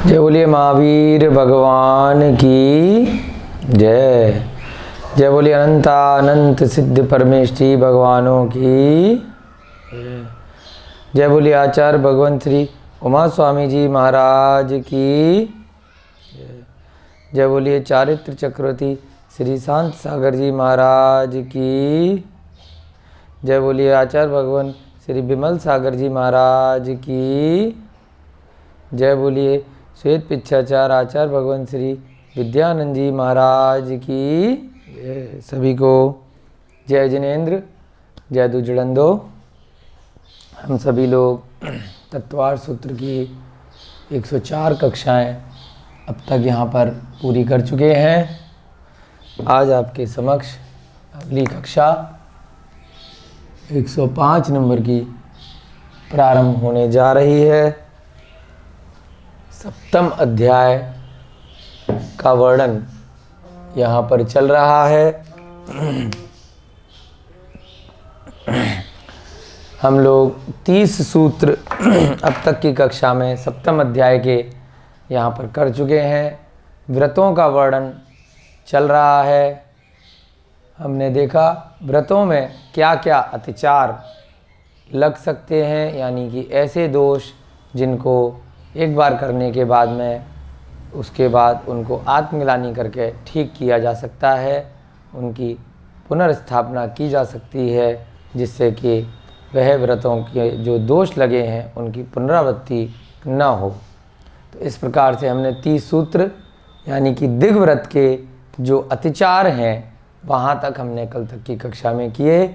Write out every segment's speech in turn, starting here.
जय बोलिए महावीर भगवान की जय। जय बोलिए अनंत सिद्ध परमेष्ठी भगवानों की जय। जय बोलिए आचार्य भगवंत श्री उमा स्वामी जी महाराज की जय। जय बोलिए चारित्र चक्रवर्ती श्री शांत सागर जी महाराज की जय। बोलिए आचार्य भगवान श्री विमल सागर जी महाराज की जय। बोलिए श्वेत पिच्छाचार आचार्य भगवान श्री विद्यानंद जी महाराज की जय। सभी को जय जिनेन्द्र, जय दुजड़ंदो। हम सभी लोग तत्वार सूत्र की 104 कक्षाएं अब तक यहाँ पर पूरी कर चुके हैं। आज आपके समक्ष अगली कक्षा 105 नंबर की प्रारंभ होने जा रही है। सप्तम अध्याय का वर्णन यहाँ पर चल रहा है। हम लोग 30 सूत्र अब तक की कक्षा में सप्तम अध्याय के यहाँ पर कर चुके हैं। व्रतों का वर्णन चल रहा है। हमने देखा व्रतों में क्या क्या अतिचार लग सकते हैं, यानी कि ऐसे दोष जिनको एक बार करने के बाद में उसके बाद उनको आत्मग्लानि करके ठीक किया जा सकता है, उनकी पुनर्स्थापना की जा सकती है, जिससे कि वह व्रतों के जो दोष लगे हैं उनकी पुनरावृत्ति न हो। तो इस प्रकार से हमने 30 सूत्र यानी कि दिग्व्रत के जो अतिचार हैं वहाँ तक हमने कल तक की कक्षा में किए।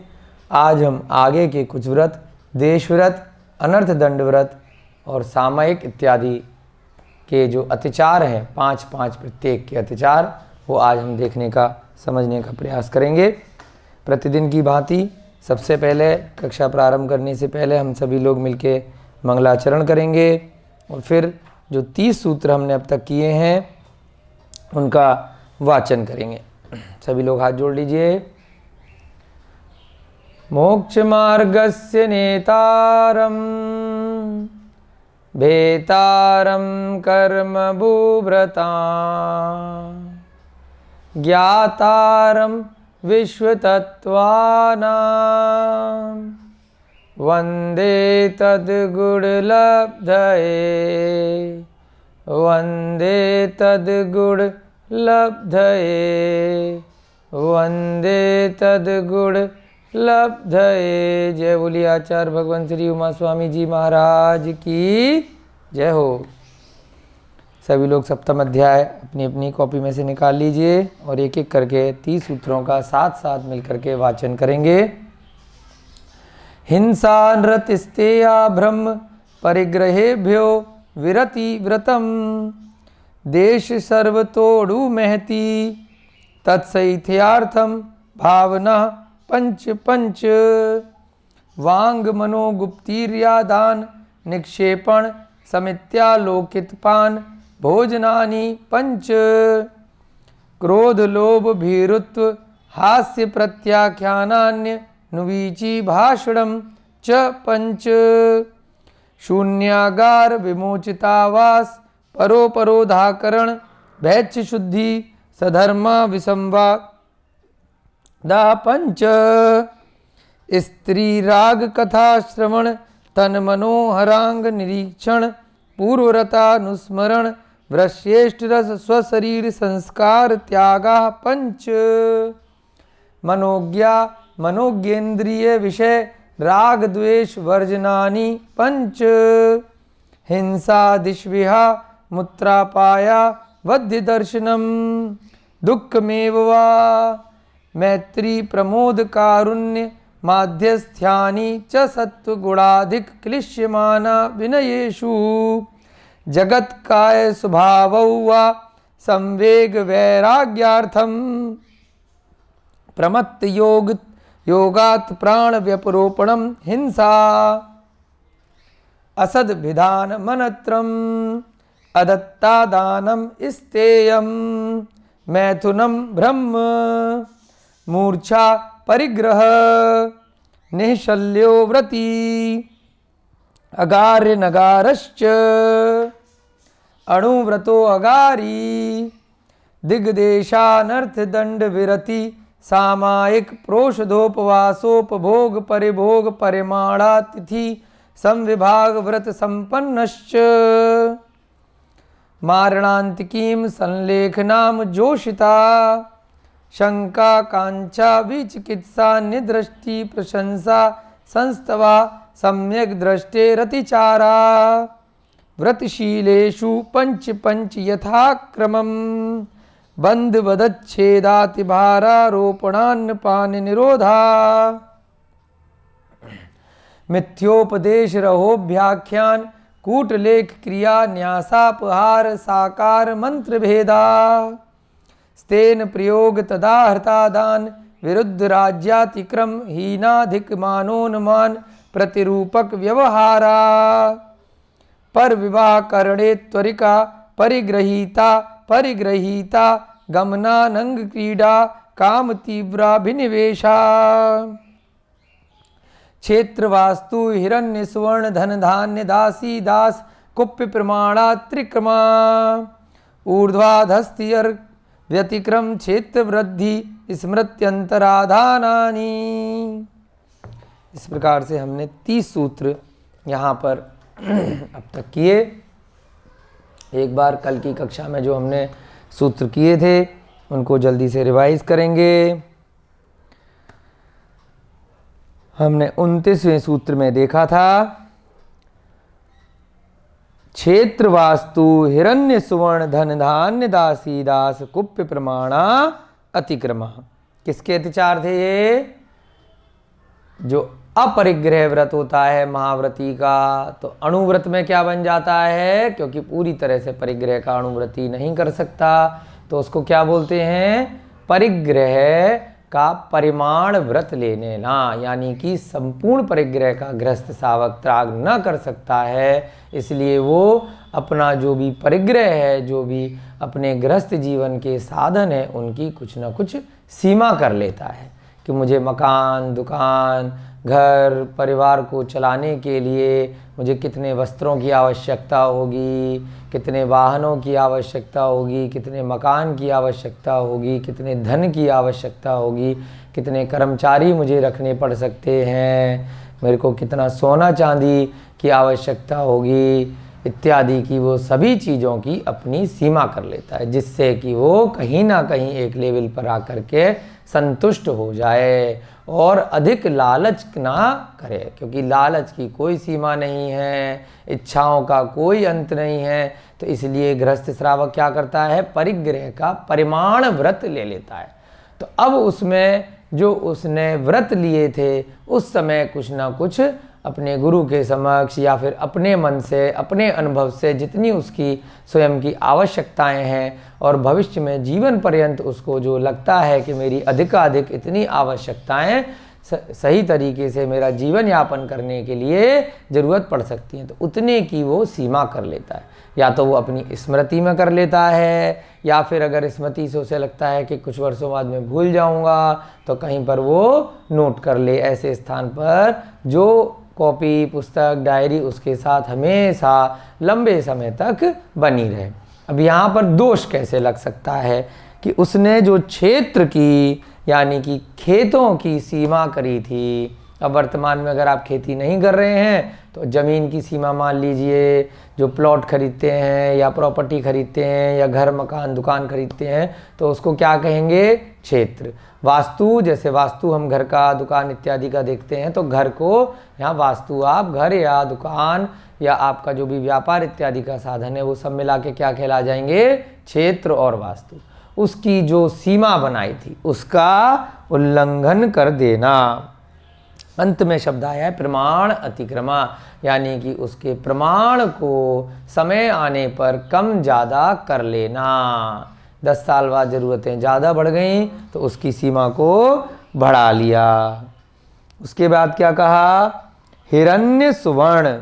आज हम आगे के कुछ व्रत, देश व्रत, अनर्थ दंड व्रत और सामयिक इत्यादि के जो अतिचार हैं 5-5 प्रत्येक के अतिचार, वो आज हम देखने का समझने का प्रयास करेंगे। प्रतिदिन की भांति सबसे पहले कक्षा प्रारंभ करने से पहले हम सभी लोग मिलके मंगलाचरण करेंगे और फिर जो 30 सूत्र हमने अब तक किए हैं उनका वाचन करेंगे। सभी लोग हाथ जोड़ लीजिए। मोक्ष मार्गस्य नेतारम भेतारं कर्म भूव्रतां ज्ञातारं विश्वतत्त्वानां वन्दे तद्गुणलब्धये वन्दे तद्गुणलब्धये वन्दे तद्गुणलब्धये। जय बोलिए आचार्य भगवान श्री उमा स्वामी जी महाराज की जय हो। सभी लोग सप्तम अध्याय अपनी अपनी कॉपी में से निकाल लीजिए और एक एक करके 30 सूत्रों का साथ साथ मिलकर के वाचन करेंगे। हिंसा नृतिस्तेया ब्रह्म परिग्रहेभ्यो विरति व्रतम देश सर्वतोड़ु महति तत्सैथ्यार्थम भावना पंच वांग मनोगुप्तीर्यादान निक्षेपण समित्यालोकितपान भोजनानि पंच क्रोध लोभ भीरुत्व हास्य प्रत्याख्यानान्य नुवीची भाषणम च पंच शून्यागार विमोचितावास परोपरोधाकरण भैच्छ शुद्धि सधर्मा विसंवाद दा पंच स्त्री राग कथा श्रवण तन मनोहरांग निरीक्षण पूर्वरतानुस्मरण वृश्रेष्ठ रस स्वशरीर संस्कार त्यागा पंच मनोज्ञा मनोज्ञेन्द्रिय विषय राग द्वेष वर्जनानि पंच हिंसा दिश्विहा मूत्रापाया वध्य दर्शनम दुःखमेव वा मैत्री प्रमोद कारुण्य माध्यस्थ्यानि च सत्वगुणाधिक क्लिश्यमाना विनयेषु जगत काय स्वभावौ वा संवेग वैराग्यार्थम प्रमत्त योगात् प्राण व्यपरोपणम हिंसा असद विधान मनत्रम अदत्तादानम स्तेयम मैथुनम ब्रह्म मूर्छा परिग्रह निःशल्यो व्रती अगार्य नगारश्च अणुव्रतो अगारी दिग्देशानर्थ दंड विरति सामायिक प्रोषधोपवासोपभोग परिभोग परिमाणातिथि संविभाग व्रत संपन्नश्च मारणांतिकीं संलेखनाम जोषिता शंका कांक्षा विचिकित्सा निदृष्टि प्रशंसा संस्तवा सम्यक दृष्टे रतिचारा व्रतशीलेषु पंच पंच यथाक्रमम् बंध वदच्छेदाति भारारोपणान्नपान निरोधा मिथ्योपदेश रहोभ्याख्यान कूटलेख क्रिया न्यासापहार साकार मंत्र भेदा स्तेन प्रयोग तदा हृतादान विरुद्ध राज्यातिक्रम हीनाधिक मानोन्मान प्रतिरूपक व्यवहारा पर विवाह करणे त्वरिका परिग्रहीता गमनानंग क्रीडा काम तीव्राभिनिवेशा क्षेत्र वास्तु हिरण्य सुवर्ण धन धान्य दासी दास कुप्य प्रमाणा त्रिक्रमा ऊर्ध्वाधस्तियर व्यतिक्रम क्षेत्र वृद्धि स्मृत्यंतराधानानि। इस प्रकार से हमने 30 सूत्र यहाँ पर अब तक किए। एक बार कल की कक्षा में जो हमने सूत्र किए थे उनको जल्दी से रिवाइज करेंगे। हमने 29वें सूत्र में देखा था क्षेत्र वास्तु हिरण्य सुवर्ण धन धान्य दासी दास कुप्य प्रमाणा अतिक्रमा। किसके अतिचार थे ये? जो अपरिग्रह व्रत होता है महाव्रती का, तो अणुव्रत में क्या बन जाता है? क्योंकि पूरी तरह से परिग्रह का अणुव्रती नहीं कर सकता तो उसको क्या बोलते हैं? परिग्रह का परिमाण व्रत ले लेना, यानी कि संपूर्ण परिग्रह का गृहस्थ सावक त्याग न कर सकता है। इसलिए वो अपना जो भी परिग्रह है, जो भी अपने गृहस्थ जीवन के साधन है, उनकी कुछ न कुछ सीमा कर लेता है कि मुझे मकान, दुकान, घर, परिवार को चलाने के लिए मुझे कितने वस्त्रों की आवश्यकता होगी, कितने वाहनों की आवश्यकता होगी, कितने मकान की आवश्यकता होगी, कितने धन की आवश्यकता होगी, कितने कर्मचारी मुझे रखने पड़ सकते हैं, मेरे को कितना सोना चांदी की आवश्यकता होगी इत्यादि की वो सभी चीज़ों की अपनी सीमा कर लेता है, जिससे कि वो कहीं ना कहीं एक लेवल पर आकर के संतुष्ट हो जाए और अधिक लालच ना करे, क्योंकि लालच की कोई सीमा नहीं है, इच्छाओं का कोई अंत नहीं है। तो इसलिए गृहस्थ श्रावक क्या करता है? परिग्रह का परिमाण व्रत ले लेता है। तो अब उसमें जो उसने व्रत लिए थे उस समय कुछ ना कुछ अपने गुरु के समक्ष या फिर अपने मन से, अपने अनुभव से जितनी उसकी स्वयं की आवश्यकताएं हैं और भविष्य में जीवन पर्यंत उसको जो लगता है कि मेरी अधिकाधिक इतनी आवश्यकताएं सही तरीके से मेरा जीवन यापन करने के लिए ज़रूरत पड़ सकती हैं, तो उतने की वो सीमा कर लेता है। या तो वो अपनी स्मृति में कर लेता है, या फिर अगर स्मृति से उसे लगता है कि कुछ वर्षों बाद में भूल जाऊंगा तो कहीं पर वो नोट कर ले, ऐसे स्थान पर जो कॉपी, पुस्तक, डायरी उसके साथ हमेशा लंबे समय तक बनी रहे। अब यहाँ पर दोष कैसे लग सकता है कि उसने जो क्षेत्र की यानी कि खेतों की सीमा करी थी। अब वर्तमान में अगर आप खेती नहीं कर रहे हैं तो ज़मीन की सीमा मान लीजिए, जो प्लॉट खरीदते हैं या प्रॉपर्टी खरीदते हैं या घर, मकान, दुकान खरीदते हैं तो उसको क्या कहेंगे? क्षेत्र। वास्तु, जैसे वास्तु हम घर का, दुकान इत्यादि का देखते हैं तो घर को यहाँ वास्तु आप घर या दुकान या आपका जो भी व्यापार इत्यादि का साधन है वो सब मिला के क्या कहला जाएंगे? क्षेत्र और वास्तु। उसकी जो सीमा बनाई थी उसका उल्लंघन कर देना। अंत में शब्द आया है प्रमाण अतिक्रमा, यानी कि उसके प्रमाण को समय आने पर कम ज़्यादा कर लेना। 10 साल बाद ज़रूरतें ज़्यादा बढ़ गई तो उसकी सीमा को बढ़ा लिया। उसके बाद क्या कहा? हिरण्य सुवर्ण,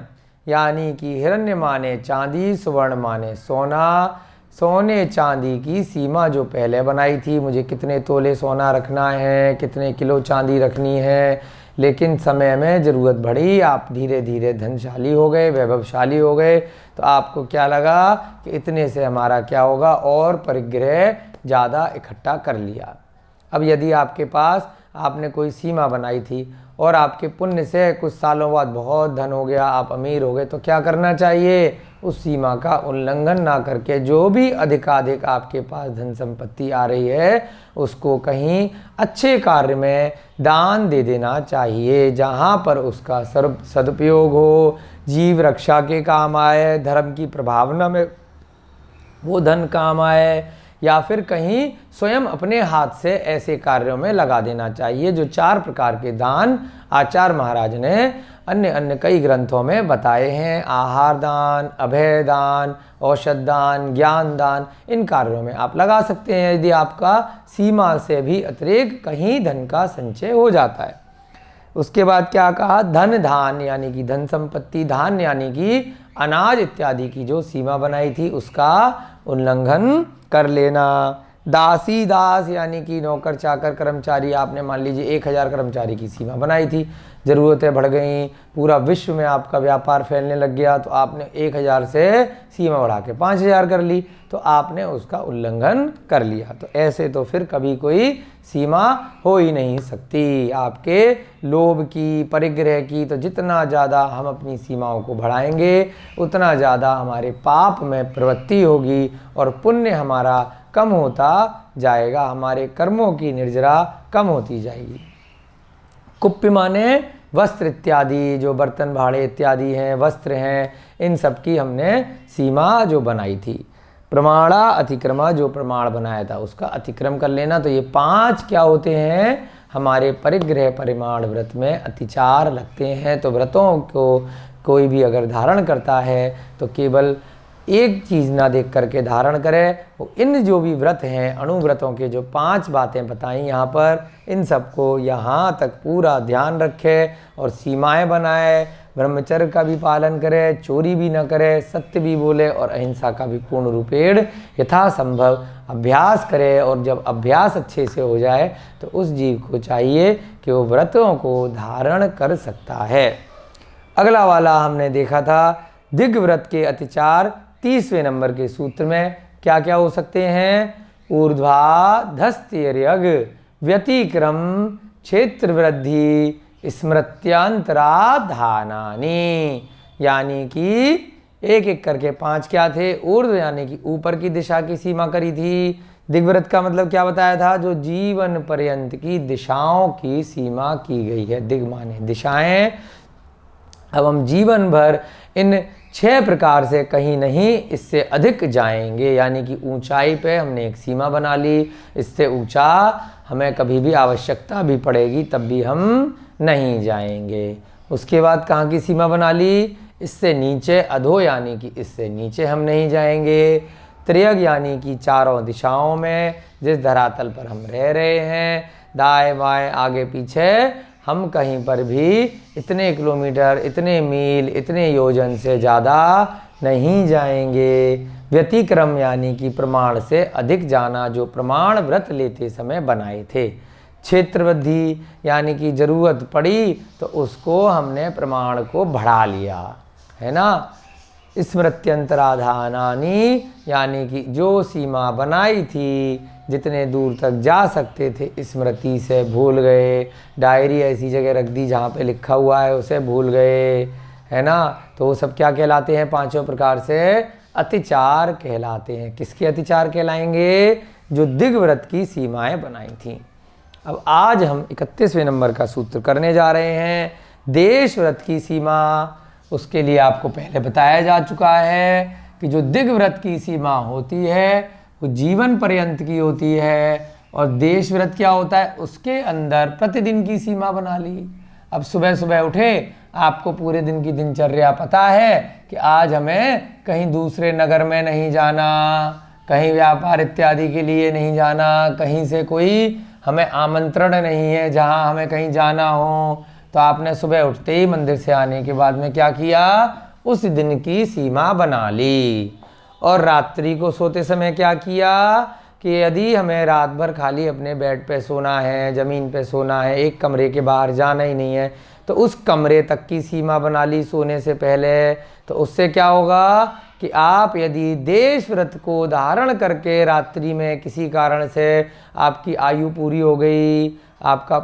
यानी कि हिरण्य माने चांदी, सुवर्ण माने सोना। सोने चांदी की सीमा जो पहले बनाई थी, मुझे कितने तोले सोना रखना है, कितने किलो चांदी रखनी है, लेकिन समय में ज़रूरत बढ़ी, आप धीरे धीरे धनशाली हो गए, वैभवशाली हो गए, तो आपको क्या लगा कि इतने से हमारा क्या होगा, और परिग्रह ज़्यादा इकट्ठा कर लिया। अब यदि आपके पास आपने कोई सीमा बनाई थी और आपके पुण्य से कुछ सालों बाद बहुत धन हो गया, आप अमीर हो गए, तो क्या करना चाहिए, उस सीमा का उल्लंघन ना करके जो भी अधिकाधिक आपके पास धन संपत्ति आ रही है उसको कहीं अच्छे कार्य में दान दे देना चाहिए, जहाँ पर उसका सदुपयोग हो, जीव रक्षा के काम आए, धर्म की प्रभावना में वो धन काम आए, या फिर कहीं स्वयं अपने हाथ से ऐसे कार्यों में लगा देना चाहिए। जो 4 प्रकार के दान आचार्य महाराज ने अन्य अन्य कई ग्रंथों में बताए हैं, आहार दान, अभय दान, औषध दान, ज्ञान दान, इन कार्यों में आप लगा सकते हैं यदि आपका सीमा से भी अतिरिक्त कहीं धन का संचय हो जाता है। उसके बाद क्या कहा, धन धान यानी कि धन संपत्ति, धान यानी कि अनाज इत्यादि की जो सीमा बनाई थी उसका उल्लंघन कर लेना। दासी दास यानी कि नौकर चाकर कर्मचारी, आपने मान लीजिए 1000 कर्मचारी की सीमा बनाई थी, ज़रूरतें बढ़ गई, पूरा विश्व में आपका व्यापार फैलने लग गया, तो आपने 1000 से सीमा बढ़ा के 5000 कर ली, तो आपने उसका उल्लंघन कर लिया। तो ऐसे तो फिर कभी कोई सीमा हो ही नहीं सकती आपके लोभ की, परिग्रह की। तो जितना ज़्यादा हम अपनी सीमाओं को बढ़ाएंगे उतना ज़्यादा हमारे पाप में प्रवृत्ति होगी और पुण्य हमारा कम होता जाएगा, हमारे कर्मों की निर्जरा कम होती जाएगी। कुप्य माने वस्त्र इत्यादि, जो बर्तन भाड़े इत्यादि हैं, वस्त्र हैं, इन सब की हमने सीमा जो बनाई थी। प्रमाणा अतिक्रमा, जो प्रमाण बनाया था उसका अतिक्रम कर लेना। तो ये 5 क्या होते हैं, हमारे परिग्रह परिमाण व्रत में अतिचार लगते हैं। तो व्रतों को कोई भी अगर धारण करता है तो केवल एक चीज़ ना देख करके धारण करे, वो इन जो भी व्रत हैं, अणुव्रतों के जो 5 बातें बताई यहाँ पर, इन सबको यहाँ तक पूरा ध्यान रखे और सीमाएं बनाए, ब्रह्मचर्य का भी पालन करे, चोरी भी न करे, सत्य भी बोले और अहिंसा का भी पूर्ण रूपेण यथासंभव अभ्यास करे। और जब अभ्यास अच्छे से हो जाए तो उस जीव को चाहिए कि वो व्रतों को धारण कर सकता है। अगला वाला हमने देखा था दिग्व्रत के अतिचार 30वें नंबर के सूत्र में क्या क्या हो सकते हैं, ऊर्ध्वाधस्त्यर्यग, व्यतिक्रम, क्षेत्र वृद्धि, स्मृत्यांतराधानानि, यानी कि एक एक करके 5 क्या थे, ऊर्ध्व यानी कि ऊपर की दिशा की सीमा करी थी। दिग्व्रत का मतलब क्या बताया था, जो जीवन पर्यंत की दिशाओं की सीमा की गई है। दिग माने दिशाएं। अब हम जीवन भर इन 6 प्रकार से कहीं नहीं इससे अधिक जाएंगे, यानी कि ऊंचाई पे हमने एक सीमा बना ली, इससे ऊंचा हमें कभी भी आवश्यकता भी पड़ेगी तब भी हम नहीं जाएंगे। उसके बाद कहाँ की सीमा बना ली, इससे नीचे अधो यानी कि इससे नीचे हम नहीं जाएंगे। त्रियग यानी कि चारों दिशाओं में जिस धरातल पर हम रह रहे हैं, दाएं बाएं आगे पीछे, हम कहीं पर भी इतने किलोमीटर, इतने मील, इतने योजन से ज़्यादा नहीं जाएंगे। व्यतिक्रम यानी कि प्रमाण से अधिक जाना, जो प्रमाण व्रत लेते समय बनाए थे। क्षेत्र वृद्धि यानी कि ज़रूरत पड़ी तो उसको हमने प्रमाण को बढ़ा लिया, है ना। स्मृत्यंतराधानानि यानी कि जो सीमा बनाई थी, जितने दूर तक जा सकते थे, स्मृति से भूल गए। डायरी ऐसी जगह रख दी जहाँ पे लिखा हुआ है उसे भूल गए, है ना। तो वो सब क्या कहलाते हैं, 5 प्रकार से अतिचार कहलाते हैं। किसके अतिचार कहलाएंगे, जो दिग्व्रत की सीमाएं बनाई थी। अब आज हम 31वें नंबर का सूत्र करने जा रहे हैं, देश व्रत की सीमा। उसके लिए आपको पहले बताया जा चुका है कि जो दिग्व्रत की सीमा होती है वो जीवन पर्यंत की होती है, और देश व्रत क्या होता है, उसके अंदर प्रतिदिन की सीमा बना ली। अब सुबह सुबह उठे, आपको पूरे दिन की दिनचर्या पता है कि आज हमें कहीं दूसरे नगर में नहीं जाना, कहीं व्यापार इत्यादि के लिए नहीं जाना, कहीं से कोई हमें आमंत्रण नहीं है जहाँ हमें कहीं जाना हो। तो आपने सुबह उठते ही मंदिर से आने के बाद में क्या किया, उस दिन की सीमा बना ली। और रात्रि को सोते समय क्या किया, कि यदि हमें रात भर खाली अपने बेड पे सोना है, ज़मीन पे सोना है, एक कमरे के बाहर जाना ही नहीं है, तो उस कमरे तक की सीमा बना ली सोने से पहले। तो उससे क्या होगा कि आप यदि देश व्रत को धारण करके रात्रि में किसी कारण से आपकी आयु पूरी हो गई, आपका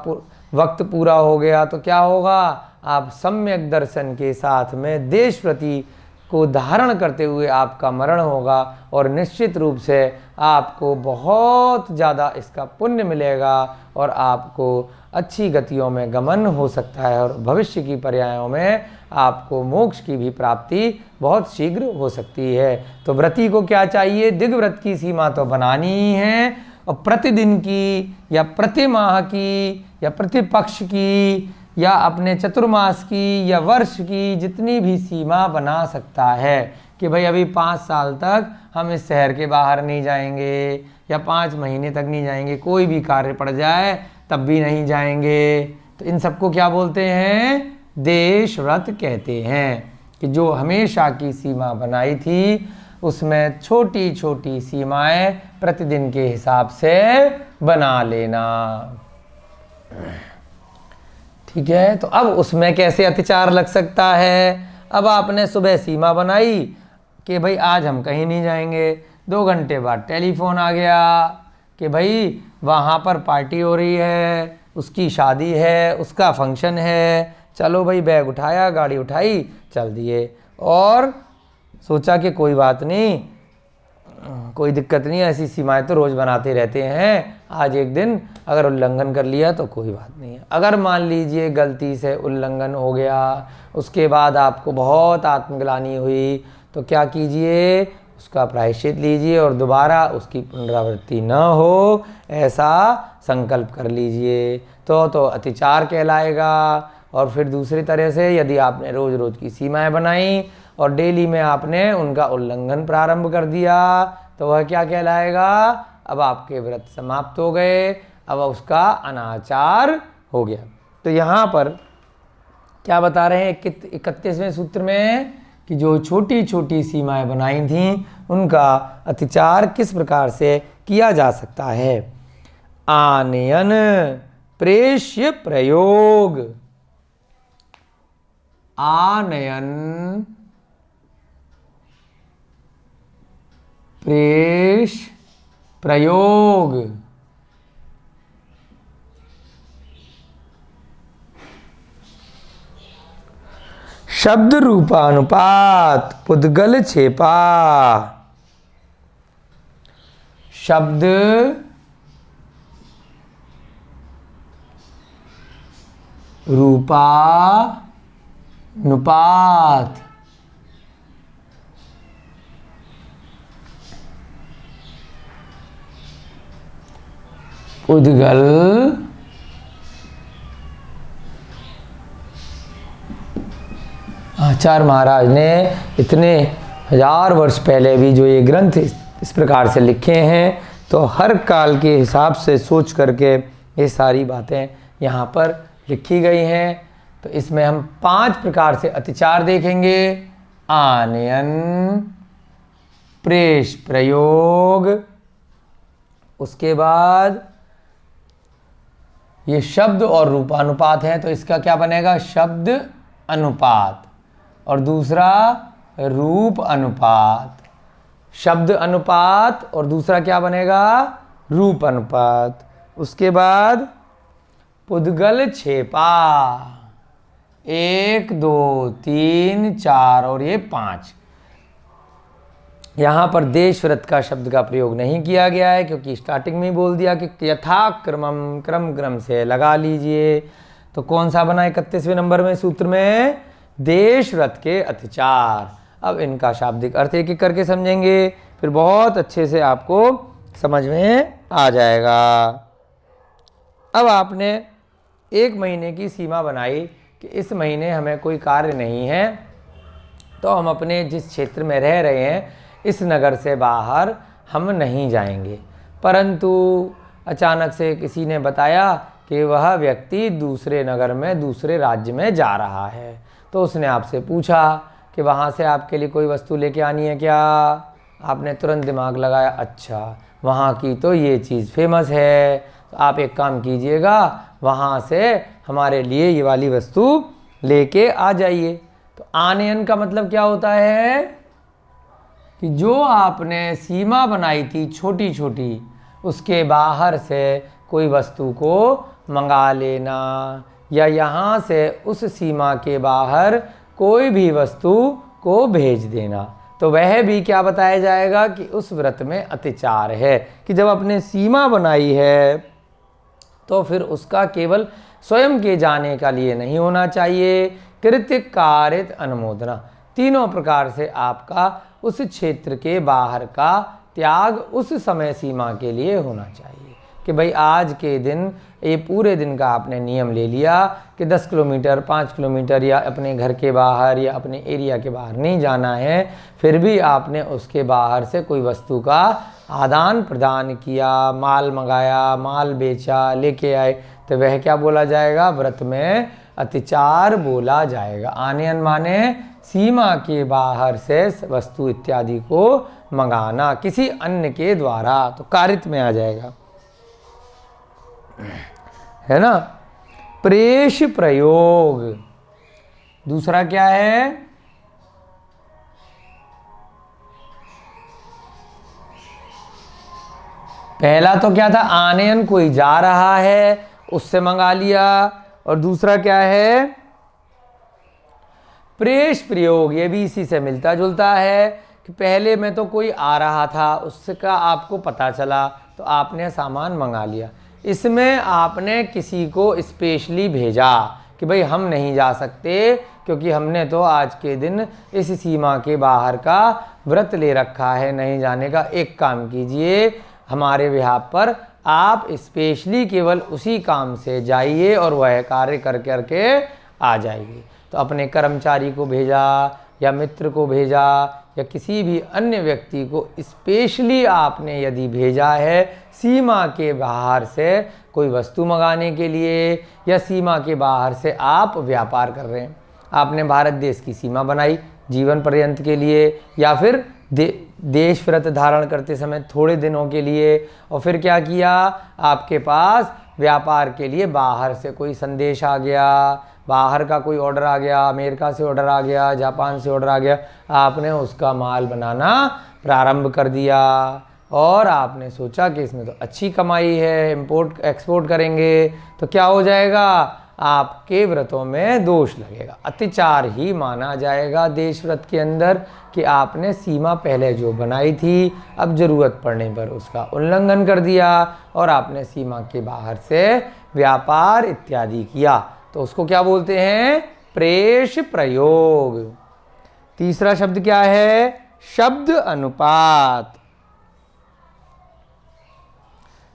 वक्त पूरा हो गया, तो क्या होगा, आप सम्यक दर्शन के साथ में देश व्रती को धारण करते हुए आपका मरण होगा और निश्चित रूप से आपको बहुत ज़्यादा इसका पुण्य मिलेगा और आपको अच्छी गतियों में गमन हो सकता है और भविष्य की पर्यायों में आपको मोक्ष की भी प्राप्ति बहुत शीघ्र हो सकती है। तो व्रती को क्या चाहिए, दिग्व्रत की सीमा तो बनानी ही है और प्रतिदिन की या प्रति माह की या प्रतिपक्ष की या अपने चतुर्मास की या वर्ष की जितनी भी सीमा बना सकता है कि भाई अभी 5 साल तक हम इस शहर के बाहर नहीं जाएंगे या 5 महीने तक नहीं जाएंगे, कोई भी कार्य पड़ जाए तब भी नहीं जाएंगे। तो इन सबको क्या बोलते हैं, देश व्रत कहते हैं। कि जो हमेशा की सीमा बनाई थी उसमें छोटी छोटी सीमाएं प्रतिदिन के हिसाब से बना लेना। ठीक है, तो अब उसमें कैसे अतिचार लग सकता है। अब आपने सुबह सीमा बनाई कि भाई आज हम कहीं नहीं जाएंगे, 2 घंटे बाद टेलीफोन आ गया कि भाई वहाँ पर पार्टी हो रही है, उसकी शादी है, उसका फंक्शन है, चलो भाई बैग उठाया, गाड़ी उठाई, चल दिए और सोचा कि कोई बात नहीं, कोई दिक्कत नहीं, ऐसी सीमाएं तो रोज़ बनाते रहते हैं, आज एक दिन अगर उल्लंघन कर लिया तो कोई बात नहीं है। अगर मान लीजिए गलती से उल्लंघन हो गया, उसके बाद आपको बहुत आत्मग्लानि हुई, तो क्या कीजिए, उसका प्रायश्चित लीजिए और दोबारा उसकी पुनरावृत्ति न हो ऐसा संकल्प कर लीजिए, तो अतिचार कहलाएगा। और फिर दूसरी तरह से यदि आपने रोज़ रोज़ की सीमाएं बनाई और डेली में आपने उनका उल्लंघन प्रारंभ कर दिया तो वह क्या कहलाएगा, अब आपके व्रत समाप्त हो गए, अब उसका अनाचार हो गया। तो यहाँ पर क्या बता रहे हैं 31वें सूत्र में कि जो छोटी छोटी सीमाएं बनाई थीं उनका अतिचार किस प्रकार से किया जा सकता है। आनयन प्रेष्य प्रयोग, आनयन प्रेष प्रयोग, शब्द रूपानुपात पुद्गल छेपा, शब्द रूपानुपात पुद्गल आचार्य महाराज ने इतने 1000 वर्ष पहले भी जो ये ग्रंथ इस प्रकार से लिखे हैं, तो हर काल के हिसाब से सोच करके ये सारी बातें यहाँ पर लिखी गई हैं। तो इसमें हम 5 प्रकार से अतिचार देखेंगे। आनयन, प्रेष प्रयोग, उसके बाद ये शब्द और रूपानुपात है, तो इसका क्या बनेगा, शब्द अनुपात, और दूसरा रूप अनुपात। शब्द अनुपात और दूसरा क्या बनेगा, रूप अनुपात। उसके बाद पुद्गल छेपा, 1 2 3 4 और ये 5। यहाँ पर देश व्रत का शब्द का प्रयोग नहीं किया गया है क्योंकि स्टार्टिंग में ही बोल दिया कि यथाक्रमम क्रम से लगा लीजिए। तो कौन सा बना 31वें नंबर में सूत्र में, देश व्रत के अतिचार। अब इनका शाब्दिक अर्थ एक एक करके समझेंगे, फिर बहुत अच्छे से आपको समझ में आ जाएगा। अब आपने 1 महीने की सीमा बनाई कि इस महीने हमें कोई कार्य नहीं है, तो हम अपने जिस क्षेत्र में रह रहे हैं इस नगर से बाहर हम नहीं जाएंगे। परंतु अचानक से किसी ने बताया कि वह व्यक्ति दूसरे नगर में, दूसरे राज्य में जा रहा है, तो उसने आपसे पूछा कि वहाँ से आपके लिए कोई वस्तु लेके आनी है क्या। आपने तुरंत दिमाग लगाया, अच्छा वहाँ की तो ये चीज़ फेमस है, तो आप एक काम कीजिएगा, वहाँ से हमारे लिए ये वाली वस्तु लेके आ जाइए। तो आनयन का मतलब क्या होता है कि जो आपने सीमा बनाई थी छोटी छोटी, उसके बाहर से कोई वस्तु को मंगा लेना, या यहाँ से उस सीमा के बाहर कोई भी वस्तु को भेज देना। तो वह भी क्या बताया जाएगा कि उस व्रत में अतिचार है, कि जब आपने सीमा बनाई है तो फिर उसका केवल स्वयं के जाने का लिए नहीं होना चाहिए। कृत्य कारित अनुमोदना, तीनों प्रकार से आपका उस क्षेत्र के बाहर का त्याग उस समय सीमा के लिए होना चाहिए, कि भाई आज के दिन ये पूरे दिन का आपने नियम ले लिया कि 10 किलोमीटर 5 किलोमीटर या अपने घर के बाहर या अपने एरिया के बाहर नहीं जाना है, फिर भी आपने उसके बाहर से कोई वस्तु का आदान प्रदान किया, माल मंगाया, माल बेचा, लेके आए, तो वह क्या बोला जाएगा? व्रत में अतिचार बोला जाएगा। आनयन माने सीमा के बाहर से वस्तु इत्यादि को मंगाना किसी अन्य के द्वारा, तो कारित में आ जाएगा, है ना। प्रेष प्रयोग दूसरा क्या है? पहला तो क्या था? आनयन, कोई जा रहा है उससे मंगा लिया, और दूसरा क्या है? प्रेष प्रयोग। ये भी इसी से मिलता जुलता है कि पहले में तो कोई आ रहा था, उसका आपको पता चला तो आपने सामान मंगा लिया। इसमें आपने किसी को स्पेशली भेजा कि भाई हम नहीं जा सकते क्योंकि हमने तो आज के दिन इस सीमा के बाहर का व्रत ले रखा है नहीं जाने का। एक काम कीजिए, हमारे बिहाफ पर आप स्पेशली केवल उसी काम से जाइए और वह कार्य कर करके आ जाइए। तो अपने कर्मचारी को भेजा या मित्र को भेजा या किसी भी अन्य व्यक्ति को स्पेशली आपने यदि भेजा है सीमा के बाहर से कोई वस्तु मंगाने के लिए, या सीमा के बाहर से आप व्यापार कर रहे हैं, आपने भारत देश की सीमा बनाई जीवन पर्यंत के लिए, या फिर देश व्रत धारण करते समय थोड़े दिनों के लिए, और फिर क्या किया, आपके पास व्यापार के लिए बाहर से कोई संदेश आ गया, बाहर का कोई ऑर्डर आ गया, अमेरिका से ऑर्डर आ गया, जापान से ऑर्डर आ गया, आपने उसका माल बनाना प्रारंभ कर दिया और आपने सोचा कि इसमें तो अच्छी कमाई है, इंपोर्ट एक्सपोर्ट करेंगे, तो क्या हो जाएगा? आपके व्रतों में दोष लगेगा, अतिचार ही माना जाएगा देश व्रत के अंदर कि आपने सीमा पहले जो बनाई थी अब ज़रूरत पड़ने पर उसका उल्लंघन कर दिया और आपने सीमा के बाहर से व्यापार इत्यादि किया, तो उसको क्या बोलते हैं? प्रेष प्रयोग। तीसरा शब्द क्या है? शब्द अनुपात।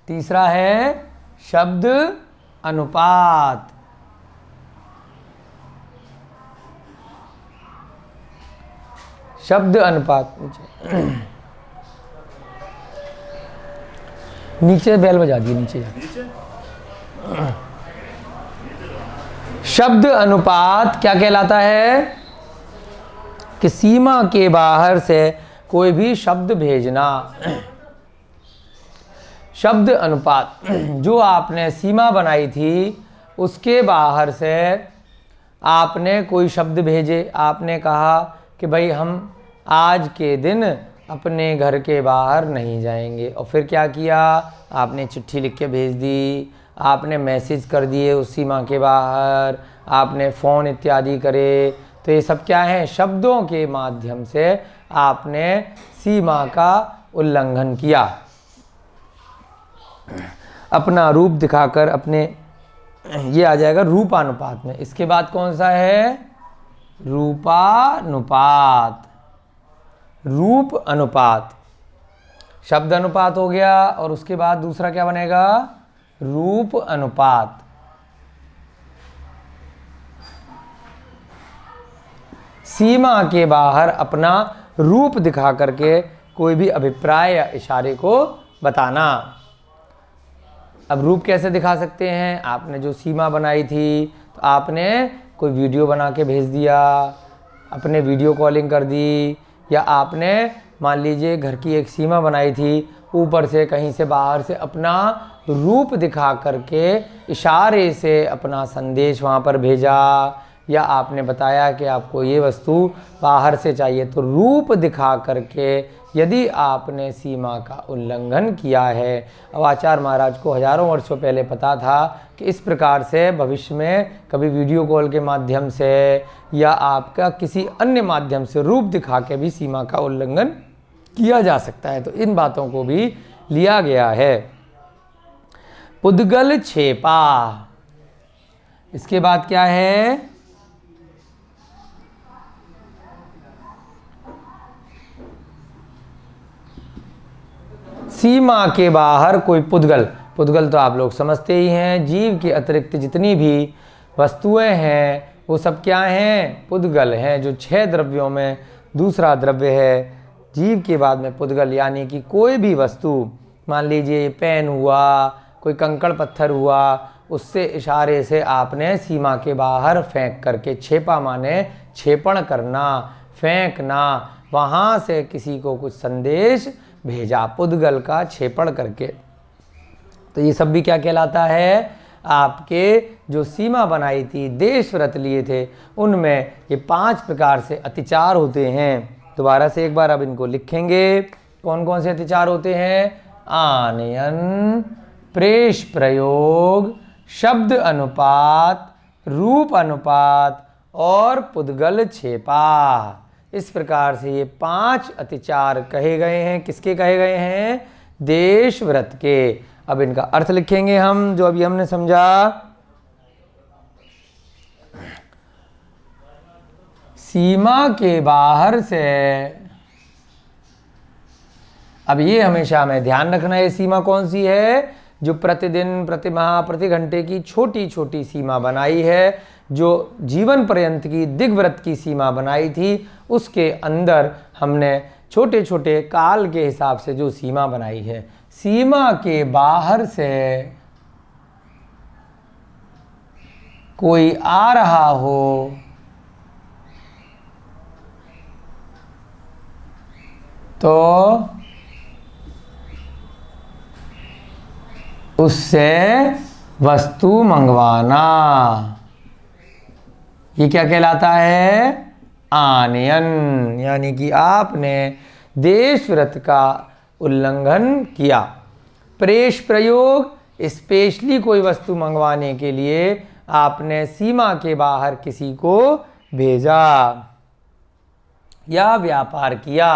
तीसरा है शब्द अनुपात। शब्द अनुपात, नीचे बेल बजा दी, नीचे शब्द अनुपात क्या कहलाता है? कि सीमा के बाहर से कोई भी शब्द भेजना। शब्द अनुपात, जो आपने सीमा बनाई थी उसके बाहर से आपने कोई शब्द भेजे, आपने कहा कि भाई हम आज के दिन अपने घर के बाहर नहीं जाएंगे, और फिर क्या किया, आपने चिट्ठी लिख के भेज दी, आपने मैसेज कर दिए उस सीमा के बाहर, आपने फ़ोन इत्यादि करे, तो ये सब क्या है? शब्दों के माध्यम से आपने सीमा का उल्लंघन किया, अपना रूप दिखाकर अपने, ये आ जाएगा रूपानुपात में। इसके बाद कौन सा है? रूपानुपात। रूप अनुपात, शब्द अनुपात हो गया, और उसके बाद दूसरा क्या बनेगा? रूप अनुपात। सीमा के बाहर अपना रूप दिखा करके कोई भी अभिप्राय या इशारे को बताना। अब रूप कैसे दिखा सकते हैं? आपने जो सीमा बनाई थी तो आपने कोई वीडियो बना के भेज दिया, अपने वीडियो कॉलिंग कर दी, या आपने मान लीजिए घर की एक सीमा बनाई थी, ऊपर से कहीं से बाहर से अपना रूप दिखा करके इशारे से अपना संदेश वहाँ पर भेजा, या आपने बताया कि आपको ये वस्तु बाहर से चाहिए, तो रूप दिखा करके यदि आपने सीमा का उल्लंघन किया है। अब आचार्य महाराज को हजारों वर्षों पहले पता था कि इस प्रकार से भविष्य में कभी वीडियो कॉल के माध्यम से या आपका किसी अन्य माध्यम से रूप दिखा के भी सीमा का उल्लंघन किया जा सकता है, तो इन बातों को भी लिया गया है। पुद्गल छेपा, इसके बाद क्या है? सीमा के बाहर कोई पुद्गल, पुद्गल तो आप लोग समझते ही हैं, जीव के अतिरिक्त जितनी भी वस्तुएं हैं वो सब क्या हैं? पुद्गल हैं, जो 6 द्रव्यों में दूसरा द्रव्य है जीव के बाद में पुद्गल। यानी कि कोई भी वस्तु, मान लीजिए पेन हुआ, कोई कंकड़ पत्थर हुआ, उससे इशारे से आपने सीमा के बाहर फेंक करके, छेपा माने छेपण करना, फेंकना, वहाँ से किसी को कुछ संदेश भेजा, पुद्गल का छेपण करके। तो ये सब भी क्या कहलाता है? आपके जो सीमा बनाई थी, देश व्रत लिए थे, उनमें ये 5 प्रकार से अतिचार होते हैं। दोबारा से एक बार अब इनको लिखेंगे। कौन कौन से अतिचार होते हैं? आनयन, प्रेष प्रयोग, शब्द अनुपात, रूप अनुपात और पुद्गल छेपा। इस प्रकार से ये 5 अतिचार कहे गए हैं। किसके कहे गए हैं? देश व्रत के। अब इनका अर्थ लिखेंगे हम, जो अभी हमने समझा। सीमा के बाहर से, अब ये हमेशा हमें ध्यान रखना है, सीमा कौन सी है? जो प्रतिदिन, प्रति माह, प्रति घंटे की छोटी छोटी सीमा बनाई है, जो जीवन पर्यंत की दिग्व्रत की सीमा बनाई थी, उसके अंदर हमने छोटे छोटे काल के हिसाब से जो सीमा बनाई है। सीमा के बाहर से कोई आ रहा हो तो उससे वस्तु मंगवाना, ये क्या कहलाता है? आनयन। यानी कि आपने देश व्रत का उल्लंघन किया। प्रेष प्रयोग, स्पेशली कोई वस्तु मंगवाने के लिए आपने सीमा के बाहर किसी को भेजा या व्यापार किया।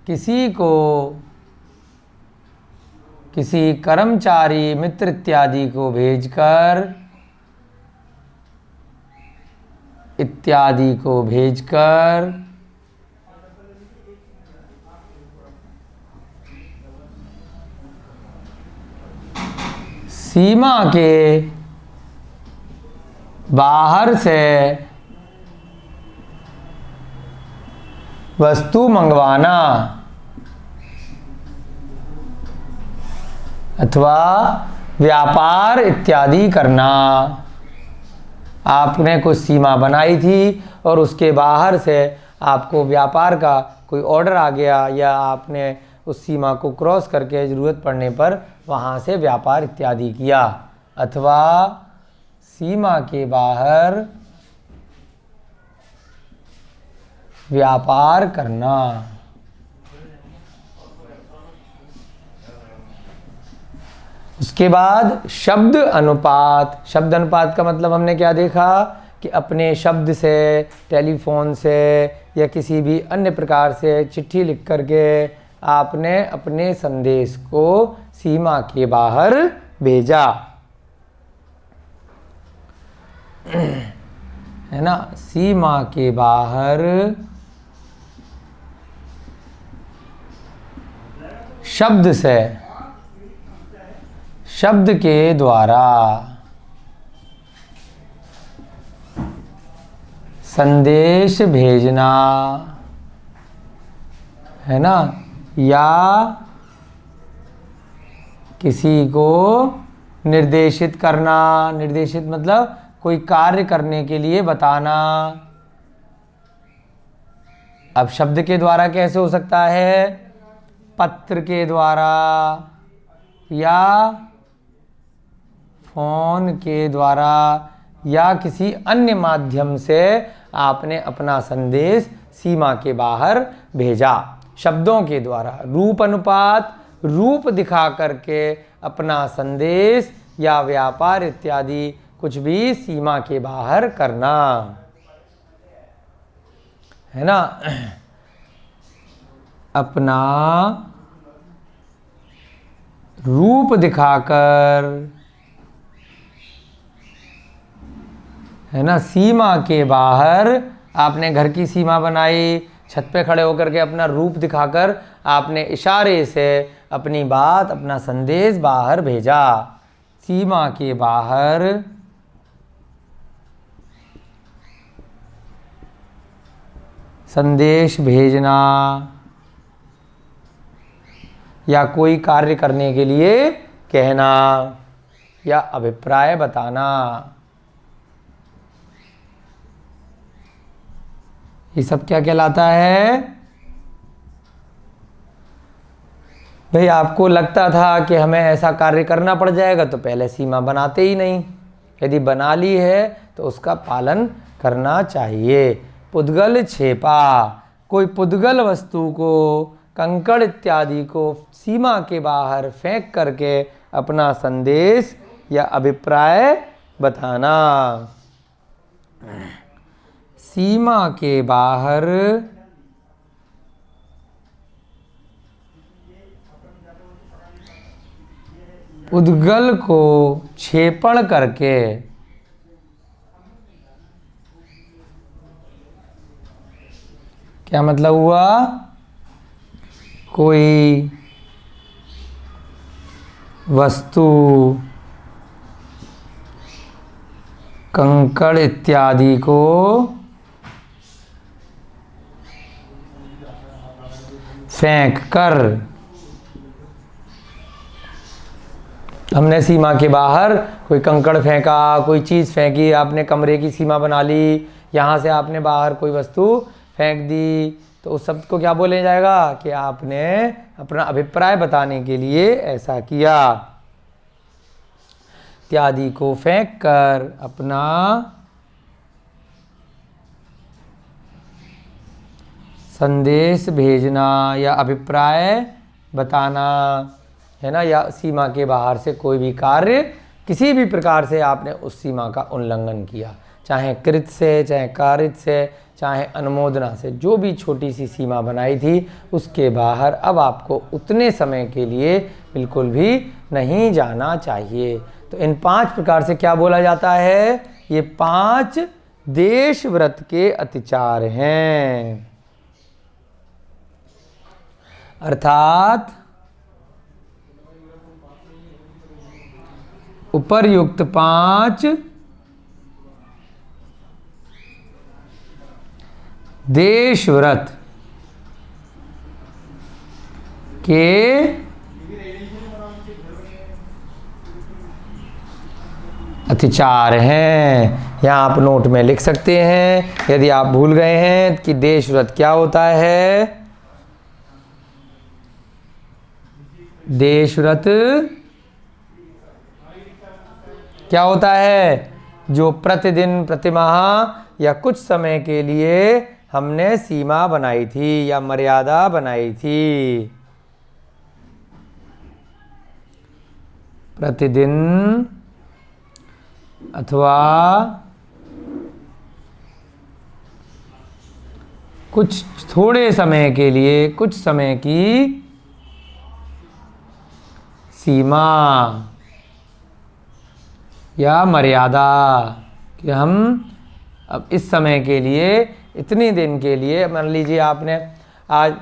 किसी को, किसी कर्मचारी, मित्र इत्यादि को भेजकर, सीमा के बाहर से वस्तु मंगवाना अथवा व्यापार इत्यादि करना। आपने कुछ सीमा बनाई थी और उसके बाहर से आपको व्यापार का कोई ऑर्डर आ गया, या आपने उस सीमा को क्रॉस करके ज़रूरत पड़ने पर वहाँ से व्यापार इत्यादि किया, अथवा सीमा के बाहर व्यापार करना। उसके बाद शब्द अनुपात। शब्द अनुपात का मतलब हमने क्या देखा कि अपने शब्द से, टेलीफोन से या किसी भी अन्य प्रकार से चिट्ठी लिख करके आपने अपने संदेश को सीमा के बाहर भेजा, है ना? सीमा के बाहर शब्द से, शब्द के द्वारा संदेश भेजना, है ना? या किसी को निर्देशित करना। निर्देशित मतलब कोई कार्य करने के लिए बताना, अब शब्द के द्वारा कैसे हो सकता है? पत्र के द्वारा या फोन के द्वारा या किसी अन्य माध्यम से आपने अपना संदेश सीमा के बाहर भेजा। शब्दों के द्वारा रूप अनुपात, रूप दिखा करके अपना संदेश या व्यापार इत्यादि कुछ भी सीमा के बाहर करना, है ना। अपना रूप दिखाकर, है ना, सीमा के बाहर आपने घर की सीमा बनाई, छत पे खड़े होकर के अपना रूप दिखाकर आपने इशारे से अपनी बात, अपना संदेश बाहर भेजा। सीमा के बाहर संदेश भेजना या कोई कार्य करने के लिए कहना या अभिप्राय बताना, ये सब क्या कहलाता है? भाई आपको लगता था कि हमें ऐसा कार्य करना पड़ जाएगा तो पहले सीमा बनाते ही नहीं। यदि बना ली है तो उसका पालन करना चाहिए। पुद्गल छेपा, कोई पुद्गल वस्तु को, कंकड़ इत्यादि को सीमा के बाहर फेंक करके अपना संदेश या अभिप्राय बताना। सीमा के बाहर पुद्गल को छेपण करके क्या मतलब हुआ? कोई वस्तु, कंकड़ इत्यादि को फेंक कर हमने सीमा के बाहर कोई कंकड़ फेंका, कोई चीज़ फेंकी, आपने कमरे की सीमा बना ली, यहाँ से आपने बाहर कोई वस्तु फेंक दी, तो उस शब्द को क्या बोले जाएगा कि आपने अपना अभिप्राय बताने के लिए ऐसा किया। इत्यादि को फेंक कर अपना संदेश भेजना या अभिप्राय बताना, है ना, या सीमा के बाहर से कोई भी कार्य किसी भी प्रकार से आपने उस सीमा का उल्लंघन किया, चाहे कृत से, चाहे कारित से, चाहे अनुमोदना से, जो भी छोटी सी सीमा बनाई थी उसके बाहर अब आपको उतने समय के लिए बिल्कुल भी नहीं जाना चाहिए। तो इन 5 प्रकार से क्या बोला जाता है? ये 5 देश व्रत के अतिचार हैं। अर्थात उपर्युक्त 5 देश व्रत के अतिचार हैं। यहाँ आप नोट में लिख सकते हैं यदि आप भूल गए हैं कि देश व्रत क्या होता है। देश व्रत क्या होता है? जो प्रतिदिन, प्रतिमाह या कुछ समय के लिए हमने सीमा बनाई थी या मर्यादा बनाई थी। प्रतिदिन अथवा कुछ थोड़े समय के लिए, कुछ समय की सीमा या मर्यादा कि हम अब इस समय के लिए, इतने दिन के लिए, मान लीजिए आपने आज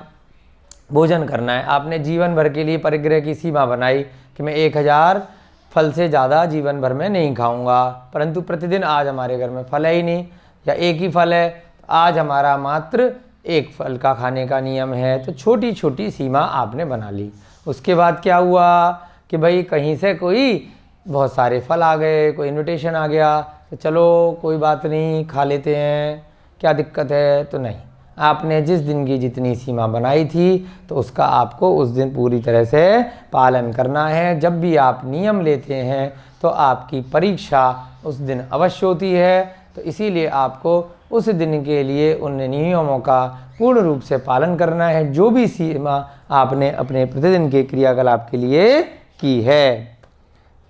भोजन करना है, आपने जीवन भर के लिए परिग्रह की सीमा बनाई कि मैं 1000 फल से ज़्यादा जीवन भर में नहीं खाऊंगा, परंतु प्रतिदिन आज हमारे घर में फल है ही नहीं या एक ही फल है, आज हमारा मात्र 1 फल का खाने का नियम है। तो छोटी छोटी सीमा आपने बना ली। उसके बाद क्या हुआ कि भाई कहीं से कोई बहुत सारे फल आ गए, कोई इनविटेशन आ गया, तो चलो कोई बात नहीं, खा लेते हैं, क्या दिक्कत है? तो नहीं, आपने जिस दिन की जितनी सीमा बनाई थी तो उसका आपको उस दिन पूरी तरह से पालन करना है। जब भी आप नियम लेते हैं तो आपकी परीक्षा उस दिन अवश्य होती है, तो इसीलिए आपको उस दिन के लिए उन नियमों का पूर्ण रूप से पालन करना है, जो भी सीमा आपने अपने प्रतिदिन के क्रियाकलाप के लिए की है।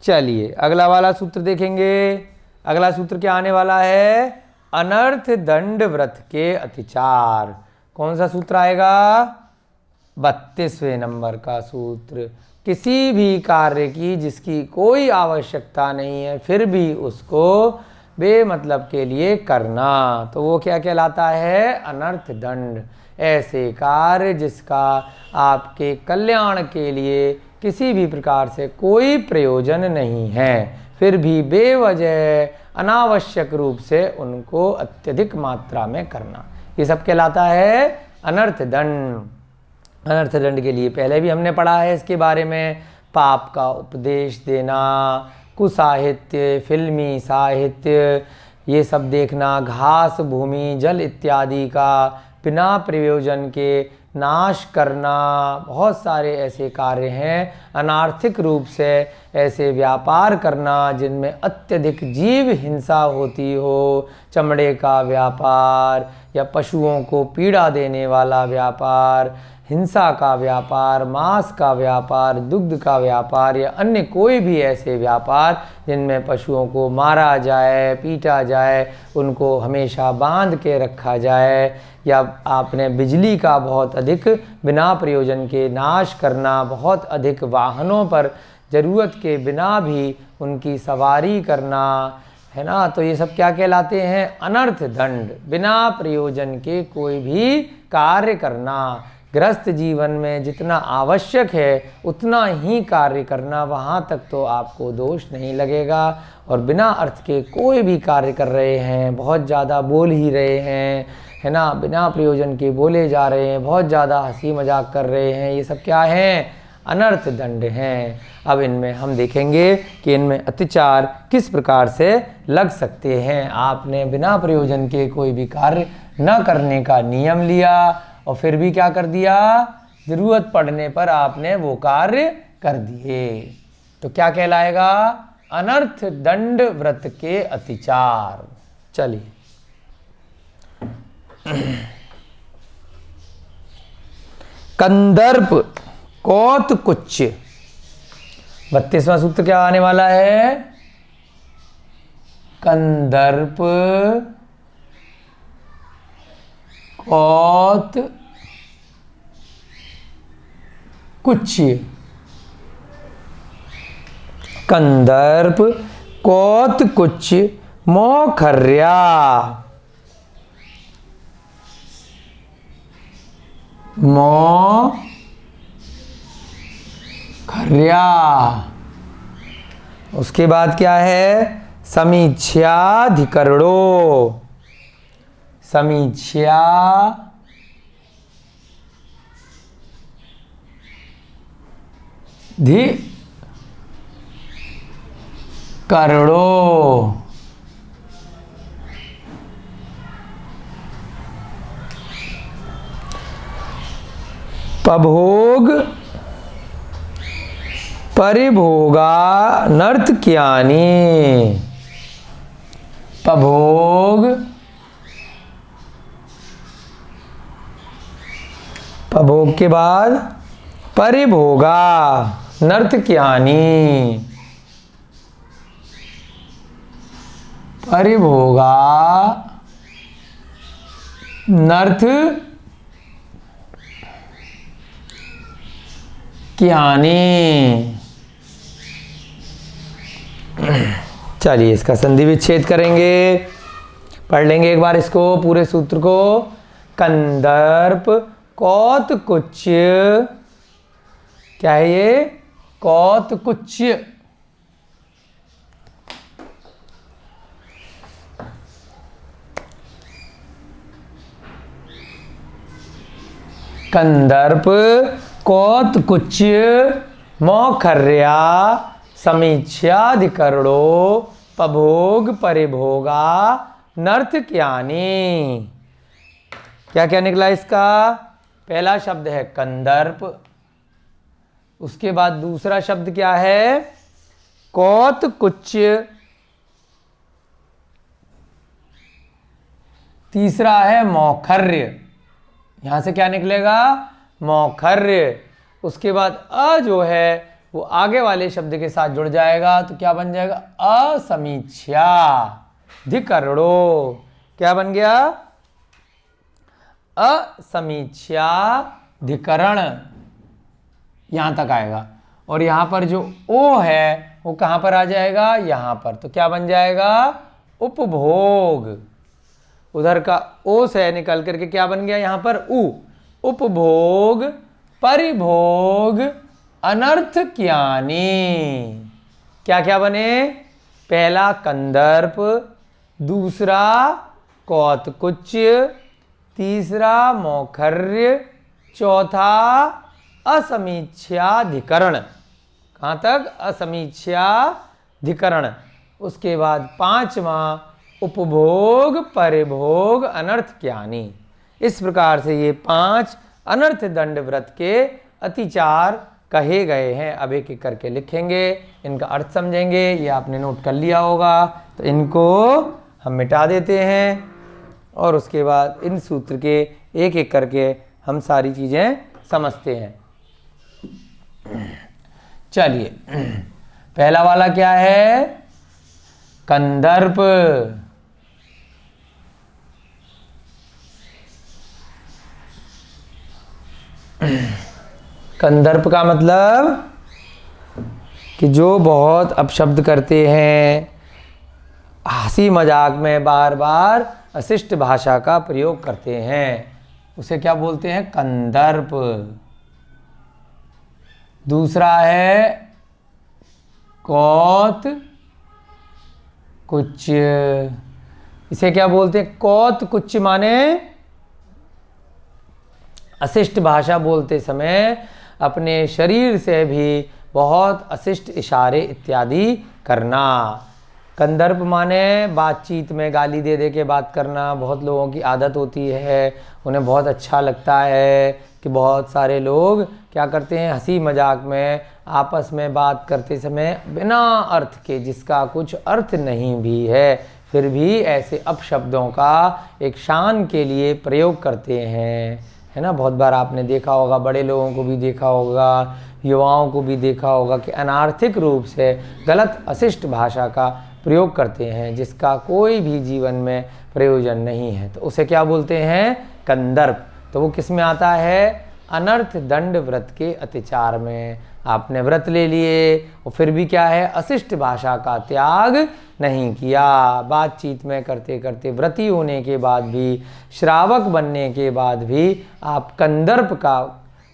चलिए अगला वाला सूत्र देखेंगे। अगला सूत्र क्या आने वाला है? अनर्थ दंड व्रत के अतिचार। कौन सा सूत्र आएगा? 32वें नंबर का सूत्र। किसी भी कार्य की जिसकी कोई आवश्यकता नहीं है फिर भी उसको बेमतलब के लिए करना, तो वो क्या कहलाता है? अनर्थ दंड। ऐसे कार्य जिसका आपके कल्याण के लिए किसी भी प्रकार से कोई प्रयोजन नहीं है फिर भी बेवजह अनावश्यक रूप से उनको अत्यधिक मात्रा में करना, ये सब कहलाता है अनर्थ दंड। अनर्थ दंड के लिए पहले भी हमने पढ़ा है इसके बारे में। पाप का उपदेश देना, कुसाहित्य, फिल्मी साहित्य, ये सब देखना, घास भूमि जल इत्यादि का बिना प्रयोजन के नाश करना, बहुत सारे ऐसे कार्य हैं। अनार्थिक रूप से ऐसे व्यापार करना जिनमें अत्यधिक जीव हिंसा होती हो, चमड़े का व्यापार या पशुओं को पीड़ा देने वाला व्यापार, हिंसा का व्यापार, मांस का व्यापार, दुग्ध का व्यापार या अन्य कोई भी ऐसे व्यापार जिनमें पशुओं को मारा जाए, पीटा जाए, उनको हमेशा बांध के रखा जाए, या आपने बिजली का बहुत अधिक बिना प्रयोजन के नाश करना, बहुत अधिक वाहनों पर ज़रूरत के बिना भी उनकी सवारी करना, है ना, तो ये सब क्या कहलाते हैं? अनर्थ दंड। बिना प्रयोजन के कोई भी कार्य करना, गृहस्थ जीवन में जितना आवश्यक है उतना ही कार्य करना, वहाँ तक तो आपको दोष नहीं लगेगा। और बिना अर्थ के कोई भी कार्य कर रहे हैं, बहुत ज़्यादा बोल ही रहे हैं, है ना, बिना प्रयोजन के बोले जा रहे हैं, बहुत ज़्यादा हंसी मजाक कर रहे हैं, ये सब क्या हैं? अनर्थ दंड हैं। अब इनमें हम देखेंगे कि इनमें अतिचार किस प्रकार से लग सकते हैं। आपने बिना प्रयोजन के कोई भी कार्य न करने का नियम लिया और फिर भी क्या कर दिया? ज़रूरत पड़ने पर आपने वो कार्य कर दिए, तो क्या कहलाएगा? अनर्थ दंड व्रत के अतिचार। चलिए कंदर्प कौतकुच्च। 32वां सूत्र क्या आने वाला है? कंदर्प कौतकुच्च। कंदर्प कौतकुच्च मोखर्या। मोखर्या। उसके बाद क्या है? समीक्षाधिकरणो। समीक्षा धिकरणो। पभोग परिभोगा नर्तक्यानि। पभोग पभोग के बाद परिभोगा नर्तक्यानि। परिभोगा नर्तक्यानि। चलिए इसका संधि विच्छेद करेंगे, पढ़ लेंगे एक बार इसको, पूरे सूत्र को। कंदर्प कौतकुच्च, क्या है ये? कौतकुच्च। कंदर्प कौतकुच्च मोखर्या समीक्षाधिकरणो पभोग परिभोगा नर्तक्यानि। क्या क्या निकला इसका? पहला शब्द है कंदर्प, उसके बाद दूसरा शब्द क्या है? कौतकुच्य, तीसरा है मौखर्य। यहां से क्या निकलेगा? मौखर्य। उसके बाद अ जो है वो आगे वाले शब्द के साथ जुड़ जाएगा, तो क्या बन जाएगा? असमीक्षा धिकरणो। क्या बन गया? असमीक्षा धिकरण, यहां तक आएगा। और यहां पर जो ओ है वो कहां पर आ जाएगा? यहां पर। तो क्या बन जाएगा? उपभोग। उधर का ओ से निकल करके क्या बन गया? यहां पर उ। उपभोग परिभोग अनर्थ ज्ञानी। क्या क्या बने? पहला कंदर्प, दूसरा कौतकुच्य, तीसरा मौखर्य, चौथा असमीक्षाधिकरण। कहाँ तक? असमीक्षाधिकरण। उसके बाद पांचवा उपभोग परिभोग अनर्थ ज्ञानी। इस प्रकार से ये 5 अनर्थ दंड व्रत के अतिचार कहे गए हैं। अब एक एक करके लिखेंगे, इनका अर्थ समझेंगे। ये आपने नोट कर लिया होगा, तो इनको हम मिटा देते हैं और उसके बाद इन सूत्र के एक एक करके हम सारी चीज़ें समझते हैं। चलिए, पहला वाला क्या है? कंदर्प। कंदर्प का मतलब कि जो बहुत अपशब्द करते हैं, हंसी मजाक में बार बार अशिष्ट भाषा का प्रयोग करते हैं, उसे क्या बोलते हैं? कंदर्प। दूसरा है कौतकुच्य, इसे क्या बोलते हैं? कौतकुच्य माने अशिष्ट भाषा बोलते समय अपने शरीर से भी बहुत अशिष्ट इशारे इत्यादि करना। कंदर्प माने बातचीत में गाली दे दे के बात करना। बहुत लोगों की आदत होती है, उन्हें बहुत अच्छा लगता है कि बहुत सारे लोग क्या करते हैं? हंसी मजाक में आपस में बात करते समय बिना अर्थ के, जिसका कुछ अर्थ नहीं भी है, फिर भी ऐसे अपशब्दों का एक शान के लिए प्रयोग करते हैं, है ना। बहुत बार आपने देखा होगा, बड़े लोगों को भी देखा होगा, युवाओं को भी देखा होगा कि अनार्थिक रूप से गलत अशिष्ट भाषा का प्रयोग करते हैं, जिसका कोई भी जीवन में प्रयोजन नहीं है, तो उसे क्या बोलते हैं? कंदर्प। तो वो किस में आता है? अनर्थ दंड व्रत के अतिचार में। आपने व्रत ले लिए और फिर भी क्या है? अशिष्ट भाषा का त्याग नहीं किया। बातचीत में करते करते, व्रती होने के बाद भी, श्रावक बनने के बाद भी आप कंदर्प का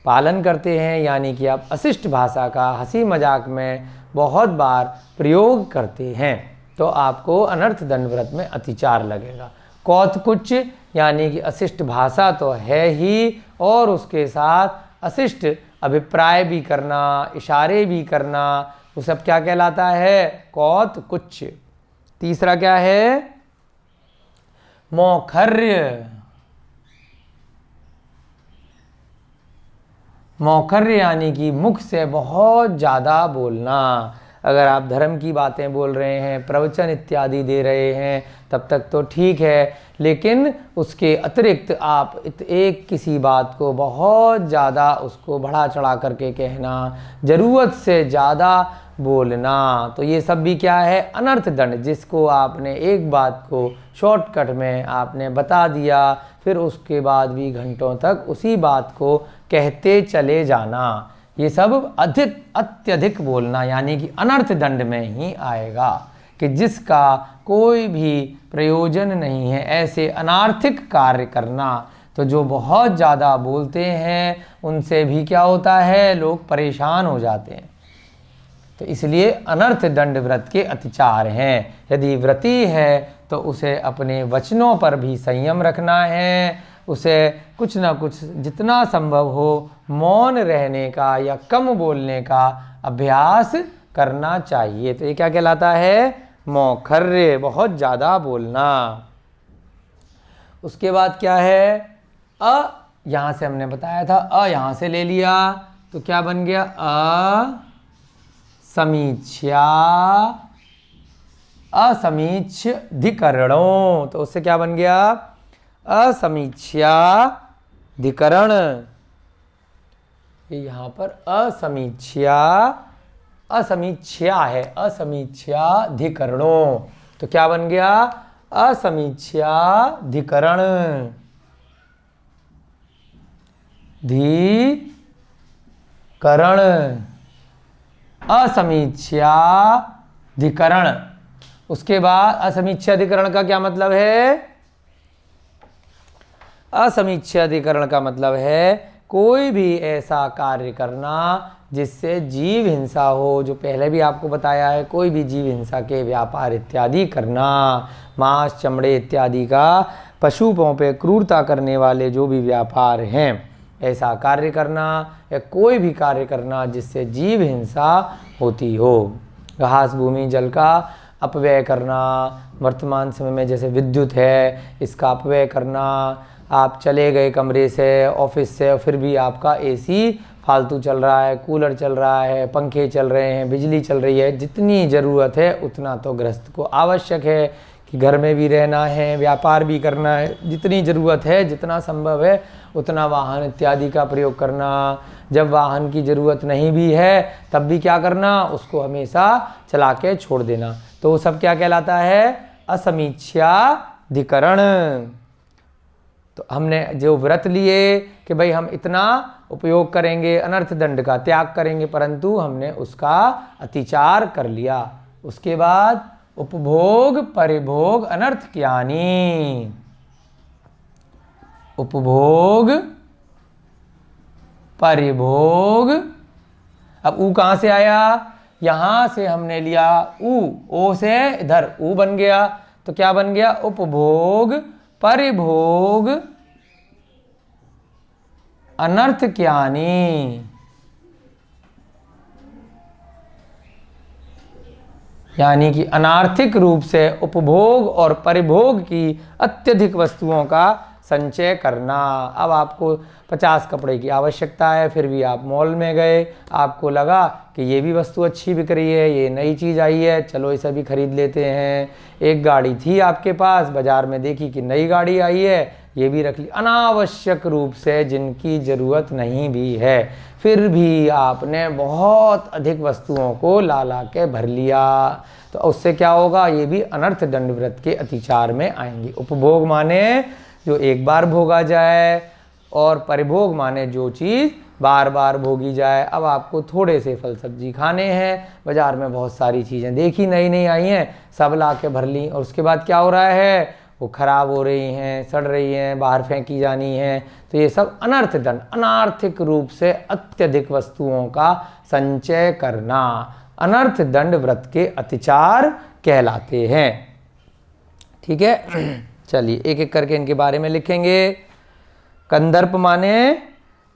पालन करते हैं, यानी कि आप अशिष्ट भाषा का हंसी मजाक में बहुत बार प्रयोग करते हैं, तो आपको अनर्थ दंड व्रत में अतिचार लगेगा। कौतकुच्य यानी कि अशिष्ट भाषा तो है ही, और उसके साथ अशिष्ट अभिप्राय भी करना, इशारे भी करना, वो सब क्या कहलाता है? कौतकुच्य। तीसरा क्या है? मौखर्य। मौखर्य यानी कि मुख से बहुत ज़्यादा बोलना। अगर आप धर्म की बातें बोल रहे हैं, प्रवचन इत्यादि दे रहे हैं, तब तक तो ठीक है, लेकिन उसके अतिरिक्त आप एक किसी बात को बहुत ज़्यादा उसको बढ़ा चढ़ा करके कहना, ज़रूरत से ज़्यादा बोलना, तो ये सब भी क्या है? अनर्थ दंड। जिसको आपने एक बात को शॉर्टकट में आपने बता दिया, फिर उसके बाद भी घंटों तक उसी बात को कहते चले जाना, ये सब अत्यधिक बोलना यानी कि अनर्थ दंड में ही आएगा, कि जिसका कोई भी प्रयोजन नहीं है, ऐसे अनार्थिक कार्य करना। तो जो बहुत ज़्यादा बोलते हैं उनसे भी क्या होता है? लोग परेशान हो जाते हैं। तो इसलिए अनर्थ दंड व्रत के अतिचार हैं। यदि व्रती है तो उसे अपने वचनों पर भी संयम रखना है, उसे कुछ ना कुछ जितना संभव हो मौन रहने का या कम बोलने का अभ्यास करना चाहिए। तो ये क्या कहलाता है? मौखर्य, बहुत ज़्यादा बोलना। उसके बाद क्या है? यहाँ से हमने बताया था यहाँ से ले लिया तो क्या बन गया असमीच्याधिकरणों, तो उससे क्या बन गया असमीच्याधिकरण। यहाँ पर असमीच्या है, असमीच्याधिकरणों, तो क्या बन गया असमीच्याधिकरण, धिकरण, असमीच्याधिकरण। उसके बाद असमीच्याधिकरण का क्या मतलब है? असमीच्याधिकरण का मतलब है कोई भी ऐसा कार्य करना जिससे जीव हिंसा हो, जो पहले भी आपको बताया है, कोई भी जीव हिंसा के व्यापार इत्यादि करना, मांस चमड़े इत्यादि का पशुओं पे क्रूरता करने वाले जो भी व्यापार हैं, ऐसा कार्य करना या कोई भी कार्य करना जिससे जीव हिंसा होती हो। घास भूमि जल का अपव्यय करना, वर्तमान समय में जैसे विद्युत है इसका अपव्यय करना, आप चले गए कमरे से ऑफिस से फिर भी आपका एसी फालतू चल रहा है, कूलर चल रहा है, पंखे चल रहे हैं, बिजली चल रही है, जितनी ज़रूरत है उतना तो गृहस्थ को आवश्यक है कि घर में भी रहना है, व्यापार भी करना है, जितनी ज़रूरत है जितना संभव है उतना वाहन इत्यादि का प्रयोग करना। जब वाहन की ज़रूरत नहीं भी है तब भी क्या करना, उसको हमेशा चला के छोड़ देना। तो वो सब क्या कहलाता है? असमीच्याधिकरण। तो हमने जो व्रत लिए कि भाई हम इतना उपयोग करेंगे, अनर्थ दंड का त्याग करेंगे, परंतु हमने उसका अतिचार कर लिया। उसके बाद उपभोग परिभोग अनर्थ ज्ञानी, उपभोग परिभोग। अब ऊ कहाँ से आया? यहाँ से हमने लिया ओ से इधर ऊ बन गया, तो क्या बन गया? उपभोग परिभोग अनर्थ ज्ञानी। यानी कि अनार्थिक रूप से उपभोग और परिभोग की अत्यधिक वस्तुओं का संचय करना। अब आपको 50 कपड़े की आवश्यकता है, फिर भी आप मॉल में गए, आपको लगा कि ये भी वस्तु अच्छी बिक रही है, ये नई चीज़ आई है, चलो इसे भी खरीद लेते हैं। एक गाड़ी थी आपके पास, बाज़ार में देखी कि नई गाड़ी आई है, ये भी रख ली। अनावश्यक रूप से जिनकी ज़रूरत नहीं भी है, फिर भी आपने बहुत अधिक वस्तुओं को ला के भर लिया, तो उससे क्या होगा? ये भी अनर्थ दंड व्रत के अतिचार में आएंगे। उपभोग माने जो एक बार भोगा जाए, और परिभोग माने जो चीज़ बार बार भोगी जाए। अब आपको थोड़े से फल सब्जी खाने हैं, बाज़ार में बहुत सारी चीज़ें देखी नई नई आई हैं, सब ला के भर ली, और उसके बाद क्या हो रहा है? वो खराब हो रही हैं, सड़ रही हैं, बाहर फेंकी जानी हैं। तो ये सब अनर्थ दंड, अनार्थिक रूप से अत्यधिक वस्तुओं का संचय करना, अनर्थ दंड व्रत के अतिचार कहलाते हैं। ठीक है, चलिए एक एक करके इनके बारे में लिखेंगे। कंदर्प माने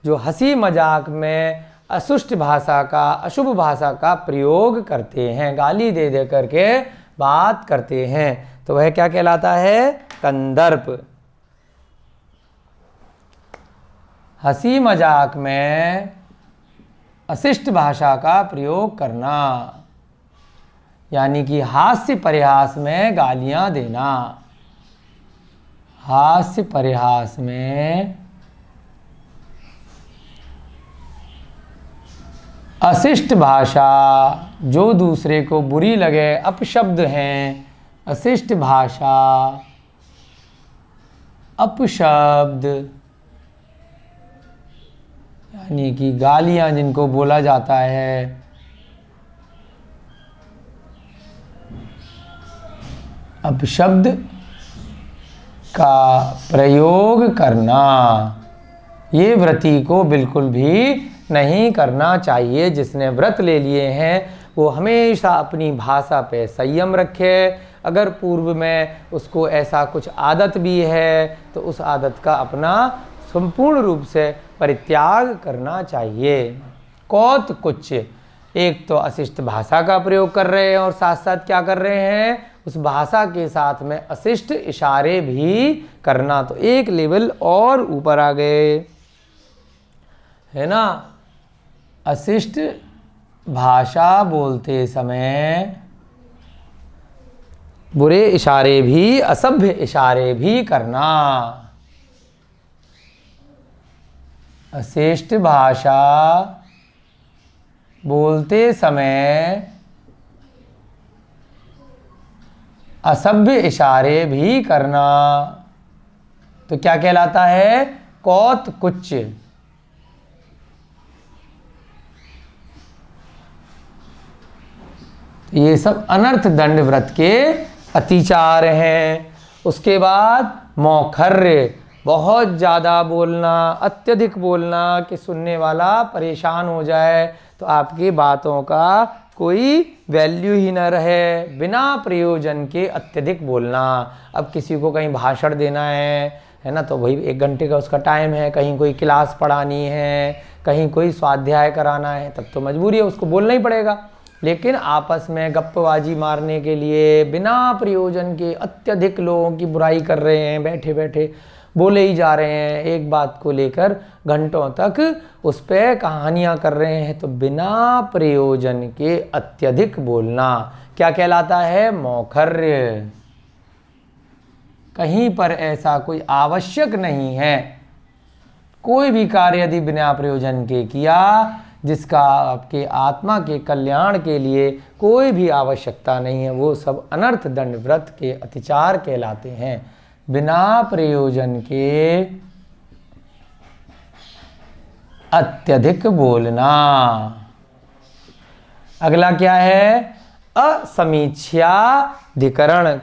जो हंसी मजाक में अशुष्ट भाषा का, अशुभ भाषा का प्रयोग करते हैं, गाली दे दे करके बात करते हैं, तो वह क्या कहलाता है? कंदर्प। हंसी मजाक में अशिष्ट भाषा का प्रयोग करना, यानी कि हास्य परिहास में गालियां देना, हास्य परिहास में अशिष्ट भाषा, जो दूसरे को बुरी लगे, अपशब्द हैं, अशिष्ट भाषा, अपशब्द, यानी कि गालियां जिनको बोला जाता है, अपशब्द का प्रयोग करना, ये व्रती को बिल्कुल भी नहीं करना चाहिए। जिसने व्रत ले लिए हैं वो हमेशा अपनी भाषा पे संयम रखे। अगर पूर्व में उसको ऐसा कुछ आदत भी है तो उस आदत का अपना संपूर्ण रूप से परित्याग करना चाहिए। कौत कुछ, एक तो अशिष्ट भाषा का प्रयोग कर रहे हैं और साथ साथ क्या कर रहे हैं? उस भाषा के साथ में अशिष्ट इशारे भी करना। तो एक लेवल और ऊपर आ गए, है ना। अशिष्ट भाषा बोलते समय बुरे इशारे भी, असभ्य इशारे भी करना। अशिष्ट भाषा बोलते समय असभ्य इशारे भी करना। तो क्या कहलाता है? कौतकुच्च। ये सब अनर्थ दंड व्रत के अतिचार हैं। उसके बाद मौखर्य, बहुत ज़्यादा बोलना, अत्यधिक बोलना कि सुनने वाला परेशान हो जाए, तो आपकी बातों का कोई वैल्यू ही न रहे। बिना प्रयोजन के अत्यधिक बोलना। अब किसी को कहीं भाषण देना है ना, तो वही 1 घंटे का उसका टाइम है, कहीं कोई क्लास पढ़ानी है, कहीं कोई स्वाध्याय कराना है, तब तो मजबूरी है, उसको बोलना ही पड़ेगा। लेकिन आपस में गप्पबाजी मारने के लिए बिना प्रयोजन के अत्यधिक लोगों की बुराई कर रहे हैं, बैठे बैठे बोले ही जा रहे हैं, एक बात को लेकर घंटों तक उस पर कहानियाँ कर रहे हैं, तो बिना प्रयोजन के अत्यधिक बोलना क्या कहलाता है? मौखर्य। कहीं पर ऐसा कोई आवश्यक नहीं है, कोई भी कार्य यदि बिना प्रयोजन के किया, जिसका आपके आत्मा के कल्याण के लिए कोई भी आवश्यकता नहीं है, वो सब अनर्थ दंड व्रत के अतिचार कहलाते हैं। बिना प्रयोजन के अत्यधिक बोलना। अगला क्या है? असमीक्षाधिकरण,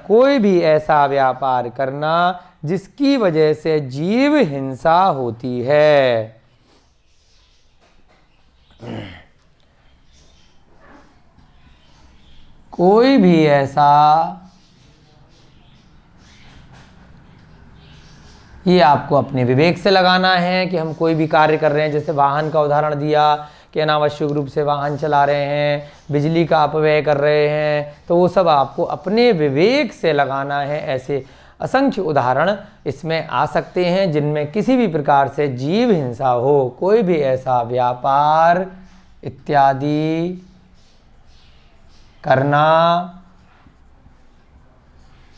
कोई भी ऐसा व्यापार करना जिसकी वजह से जीव हिंसा होती है। कोई भी ऐसा, ये आपको अपने विवेक से लगाना है कि हम कोई भी कार्य कर रहे हैं, जैसे वाहन का उदाहरण दिया कि अनावश्यक रूप से वाहन चला रहे हैं, बिजली का अपव्यय कर रहे हैं, तो वो सब आपको अपने विवेक से लगाना है। ऐसे असंख्य उदाहरण इसमें आ सकते हैं जिनमें किसी भी प्रकार से जीव हिंसा हो। कोई भी ऐसा व्यापार इत्यादि करना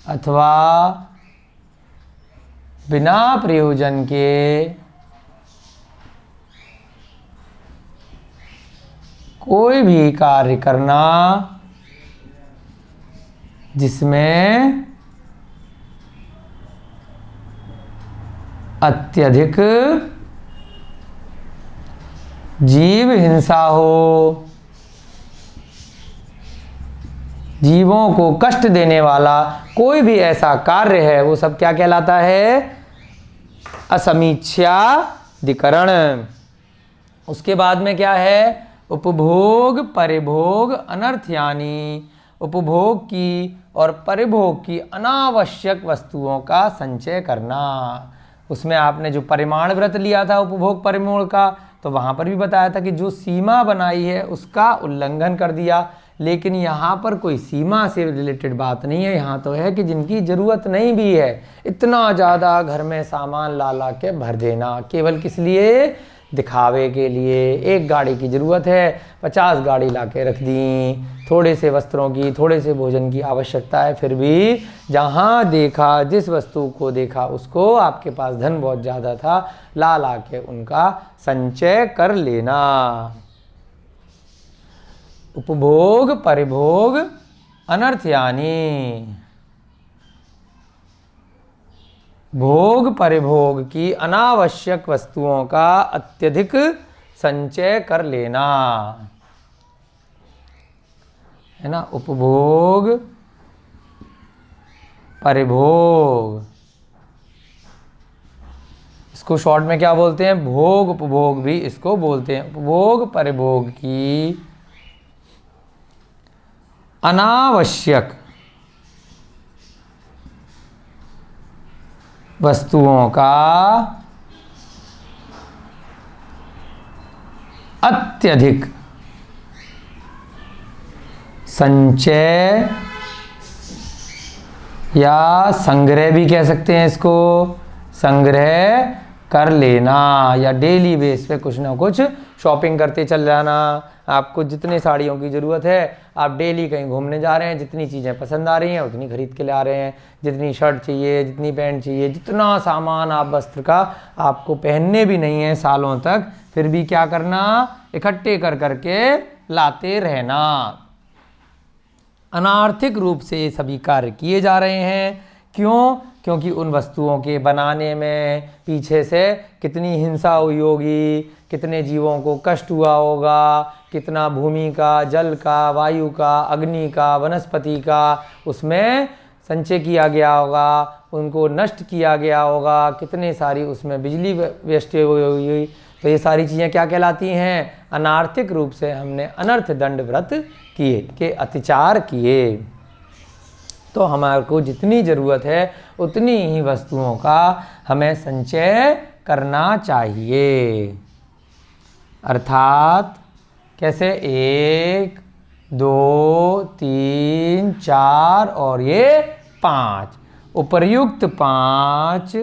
अथवा बिना प्रयोजन के कोई भी कार्य करना जिसमें अत्यधिक जीव हिंसा हो, जीवों को कष्ट देने वाला कोई भी ऐसा कार्य है, वो सब क्या कहलाता है? असमीक्षाधिकरण। उसके बाद में क्या है? उपभोग परिभोग अनर्थ, यानी उपभोग की और परिभोग की अनावश्यक वस्तुओं का संचय करना। उसमें आपने जो परिमाण व्रत लिया था उपभोग परिमोड़ का, तो वहाँ पर भी बताया था कि जो सीमा बनाई है उसका उल्लंघन कर दिया। लेकिन यहाँ पर कोई सीमा से रिलेटेड बात नहीं है, यहाँ तो है कि जिनकी ज़रूरत नहीं भी है, इतना ज़्यादा घर में सामान ला ला के भर देना, केवल किस लिए? दिखावे के लिए। एक गाड़ी की ज़रूरत है, 50 गाड़ी ला के रख दी। थोड़े से वस्त्रों की, थोड़े से भोजन की आवश्यकता है, फिर भी जहाँ देखा, जिस वस्तु को देखा, उसको आपके पास धन बहुत ज़्यादा था, ला ला के उनका संचय कर लेना। उपभोग परिभोग अनर्थ, यानी भोग परिभोग की अनावश्यक वस्तुओं का अत्यधिक संचय कर लेना, है ना। उपभोग परिभोग, इसको शॉर्ट में क्या बोलते हैं? भोग उपभोग भी इसको बोलते हैं। उपभोग परिभोग की अनावश्यक वस्तुओं का अत्यधिक संचय या संग्रह भी कह सकते हैं इसको, संग्रह कर लेना, या डेली बेस पे कुछ ना कुछ शॉपिंग करते चल जाना। आपको जितने साड़ियों की ज़रूरत है, आप डेली कहीं घूमने जा रहे हैं, जितनी चीज़ें पसंद आ रही हैं उतनी खरीद के ले आ रहे हैं, जितनी शर्ट चाहिए, जितनी पैंट चाहिए, जितना सामान आप वस्त्र का आपको पहनने भी नहीं है सालों तक, फिर भी क्या करना, इकट्ठे कर करके लाते रहना। अनार्थिक रूप से ये सभी कार्य किए जा रहे हैं। क्यों? क्योंकि उन वस्तुओं के बनाने में पीछे से कितनी हिंसा हुई होगी, कितने जीवों को कष्ट हुआ होगा, कितना भूमि का, जल का, वायु का, अग्नि का, वनस्पति का उसमें संचय किया गया होगा, उनको नष्ट किया गया होगा, कितने सारी उसमें बिजली व्यष्टि हुई होगी। तो ये सारी चीज़ें क्या कहलाती हैं? अनार्थिक रूप से हमने अनर्थ दंड व्रत किए, के अत्याचार किए। तो हमारे को जितनी ज़रूरत है उतनी ही वस्तुओं का हमें संचय करना चाहिए। अर्थात कैसे? 1 2 3 4 और ये 5, उपर्युक्त 5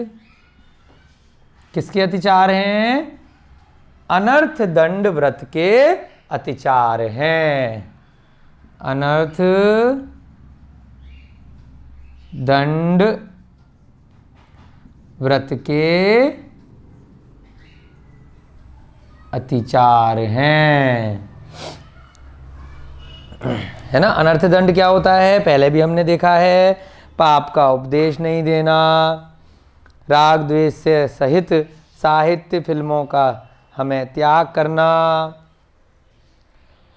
किसके अतिचार हैं? अनर्थ दंड व्रत के अतिचार हैं। अनर्थ दंड व्रत के अतिचार हैं, है ना। अनर्थ दंड क्या होता है? पहले भी हमने देखा है। पाप का उपदेश नहीं देना, राग द्वेष से सहित साहित्य फिल्मों का हमें त्याग करना,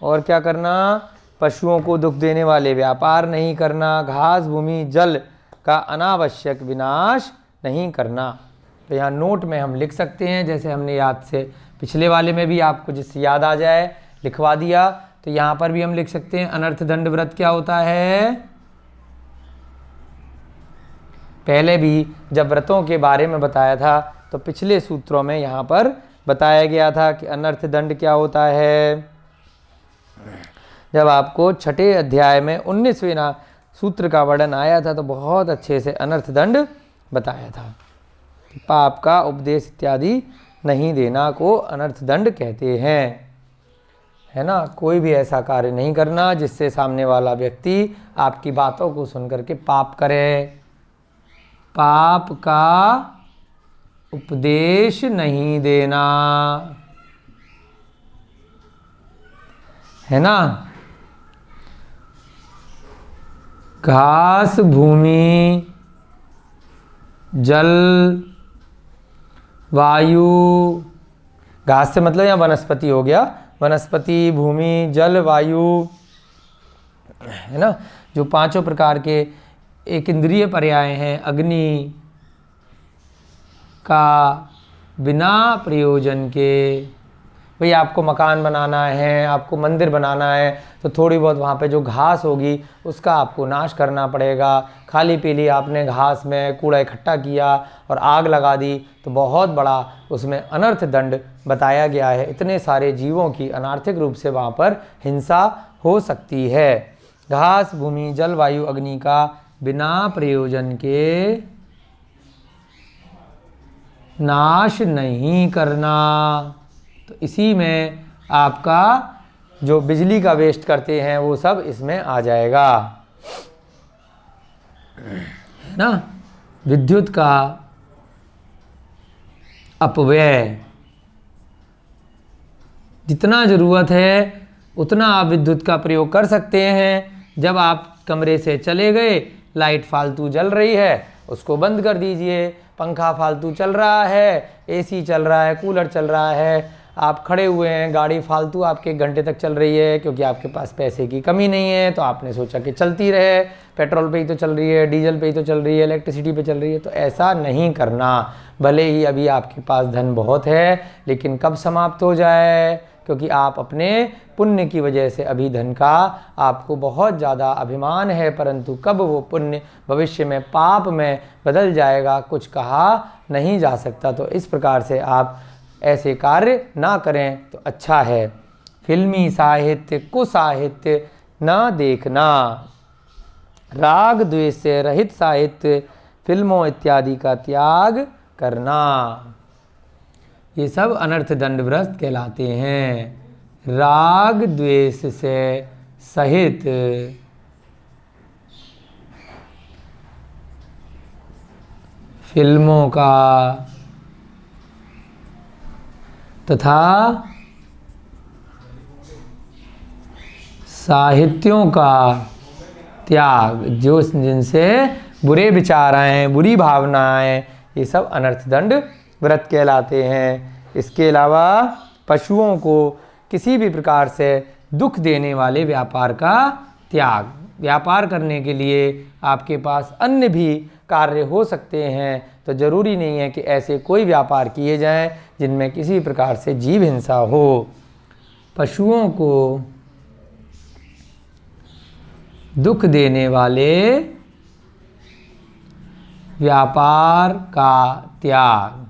और क्या करना? पशुओं को दुख देने वाले व्यापार नहीं करना, घास भूमि जल का अनावश्यक विनाश नहीं करना। तो यहाँ नोट में हम लिख सकते हैं, जैसे हमने याद से पिछले वाले में भी आपको जिससे याद आ जाए लिखवा दिया, तो यहाँ पर भी हम लिख सकते हैं अनर्थ दंड व्रत क्या होता है। पहले भी जब व्रतों के बारे में बताया था तो पिछले सूत्रों में यहाँ पर बताया गया था कि अनर्थ दंड क्या होता है। जब आपको छठे अध्याय में 19वें सूत्र का वर्णन आया था तो बहुत अच्छे से अनर्थ दंड बताया था। पाप का उपदेश इत्यादि नहीं देना को अनर्थ दंड कहते हैं, है ना। कोई भी ऐसा कार्य नहीं करना जिससे सामने वाला व्यक्ति आपकी बातों को सुनकर के पाप करे। पाप का उपदेश नहीं देना, है ना। घास भूमि जल वायु, घास से मतलब यहाँ वनस्पति हो गया, वनस्पति भूमि जल वायु, है ना। जो पांचों प्रकार के एक इंद्रिय पर्याय हैं, अग्नि का बिना प्रयोजन के, भाई आपको मकान बनाना है, आपको मंदिर बनाना है, तो थोड़ी बहुत वहाँ पे जो घास होगी उसका आपको नाश करना पड़ेगा। खाली पीली आपने घास में कूड़ा इकट्ठा किया और आग लगा दी तो बहुत बड़ा उसमें अनर्थ दंड बताया गया है। इतने सारे जीवों की अनार्थिक रूप से वहाँ पर हिंसा हो सकती है। घास भूमि जल वायु अग्नि का बिना प्रयोजन के नाश नहीं करना। तो इसी में आपका जो बिजली का वेस्ट करते हैं वो सब इसमें आ जाएगा, है ना। विद्युत का अपव्यय, जितना ज़रूरत है उतना आप विद्युत का प्रयोग कर सकते हैं। जब आप कमरे से चले गए, लाइट फालतू जल रही है उसको बंद कर दीजिए, पंखा फालतू चल रहा है, एसी चल रहा है, कूलर चल रहा है, आप खड़े हुए हैं, गाड़ी फालतू आपके घंटे तक चल रही है क्योंकि आपके पास पैसे की कमी नहीं है, तो आपने सोचा कि चलती रहे, पेट्रोल पे ही तो चल रही है, डीजल पे ही तो चल रही है, इलेक्ट्रिसिटी पे चल रही है। तो ऐसा नहीं करना। भले ही अभी आपके पास धन बहुत है लेकिन कब समाप्त हो जाए, क्योंकि आप अपने पुण्य की वजह से अभी धन का आपको बहुत ज़्यादा अभिमान है, परंतु कब वो पुण्य भविष्य में पाप में बदल जाएगा कुछ कहा नहीं जा सकता। तो इस प्रकार से आप ऐसे कार्य ना करें तो अच्छा है। फिल्मी साहित्य कुसाहित्य न देखना, राग द्वेष से रहित साहित्य, फिल्मों इत्यादि का त्याग करना। ये सब अनर्थ दंड व्रत कहलाते हैं। राग द्वेष से सहित फिल्मों का तथा साहित्यों का त्याग, जो जिनसे बुरे विचार आए, बुरी भावनाएं, ये सब अनर्थ दंड व्रत कहलाते हैं। इसके अलावा पशुओं को किसी भी प्रकार से दुख देने वाले व्यापार का त्याग। व्यापार करने के लिए आपके पास अन्य भी कार्य हो सकते हैं, तो ज़रूरी नहीं है कि ऐसे कोई व्यापार किए जाएं जिनमें किसी प्रकार से जीव हिंसा हो। पशुओं को दुख देने वाले व्यापार का त्याग।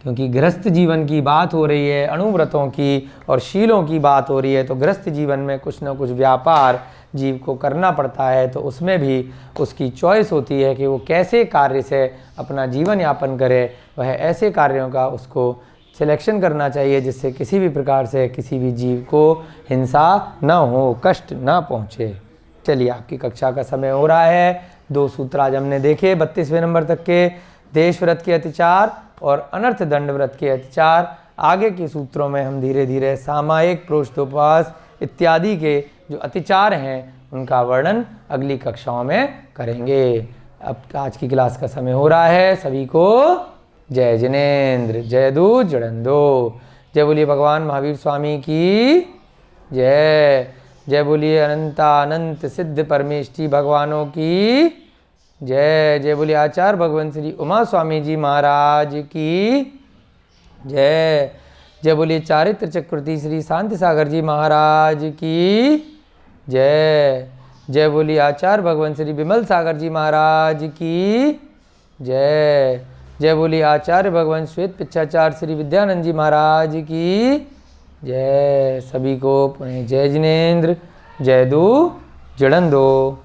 क्योंकि गृहस्थ जीवन की बात हो रही है, अणुव्रतों की और शीलों की बात हो रही है, तो गृहस्थ जीवन में कुछ न कुछ व्यापार जीव को करना पड़ता है। तो उसमें भी उसकी चॉइस होती है कि वो कैसे कार्य से अपना जीवन यापन करे। वह ऐसे कार्यों का उसको सिलेक्शन करना चाहिए जिससे किसी भी प्रकार से किसी भी जीव को हिंसा न हो, कष्ट न पहुँचे। चलिए, आपकी कक्षा का समय हो रहा है। 2 सूत्र आज हमने देखे 32वें नंबर तक के, देश व्रत के अतिचार और अनर्थ दंड व्रत के अतिचार। आगे के सूत्रों में हम धीरे धीरे सामायिक, प्रोष्ठोपवास इत्यादि के जो अतिचार हैं उनका वर्णन अगली कक्षाओं में करेंगे। अब आज की क्लास का समय हो रहा है। सभी को जय जिनेन्द्र, जय दूत जड़ंदो। जय बोलिए भगवान महावीर स्वामी की जय। जय बोलिए अनंतानंत सिद्ध परमेष्टि भगवानों की जय। जय बोलिए आचार्य भगवान श्री उमा स्वामी जी महाराज की जय। जय बोलिए चारित्र चक्रवर्ती श्री शांति सागर जी महाराज की जय। जय बोलिए आचार्य भगवान श्री विमल सागर जी महाराज की जय। जय बोलिए आचार्य भगवान श्वेत पिच्छाचार्य श्री विद्यानंद जी महाराज की जय। सभी को पुनः जय जिनेन्द्र, जय दू जड़ंदो।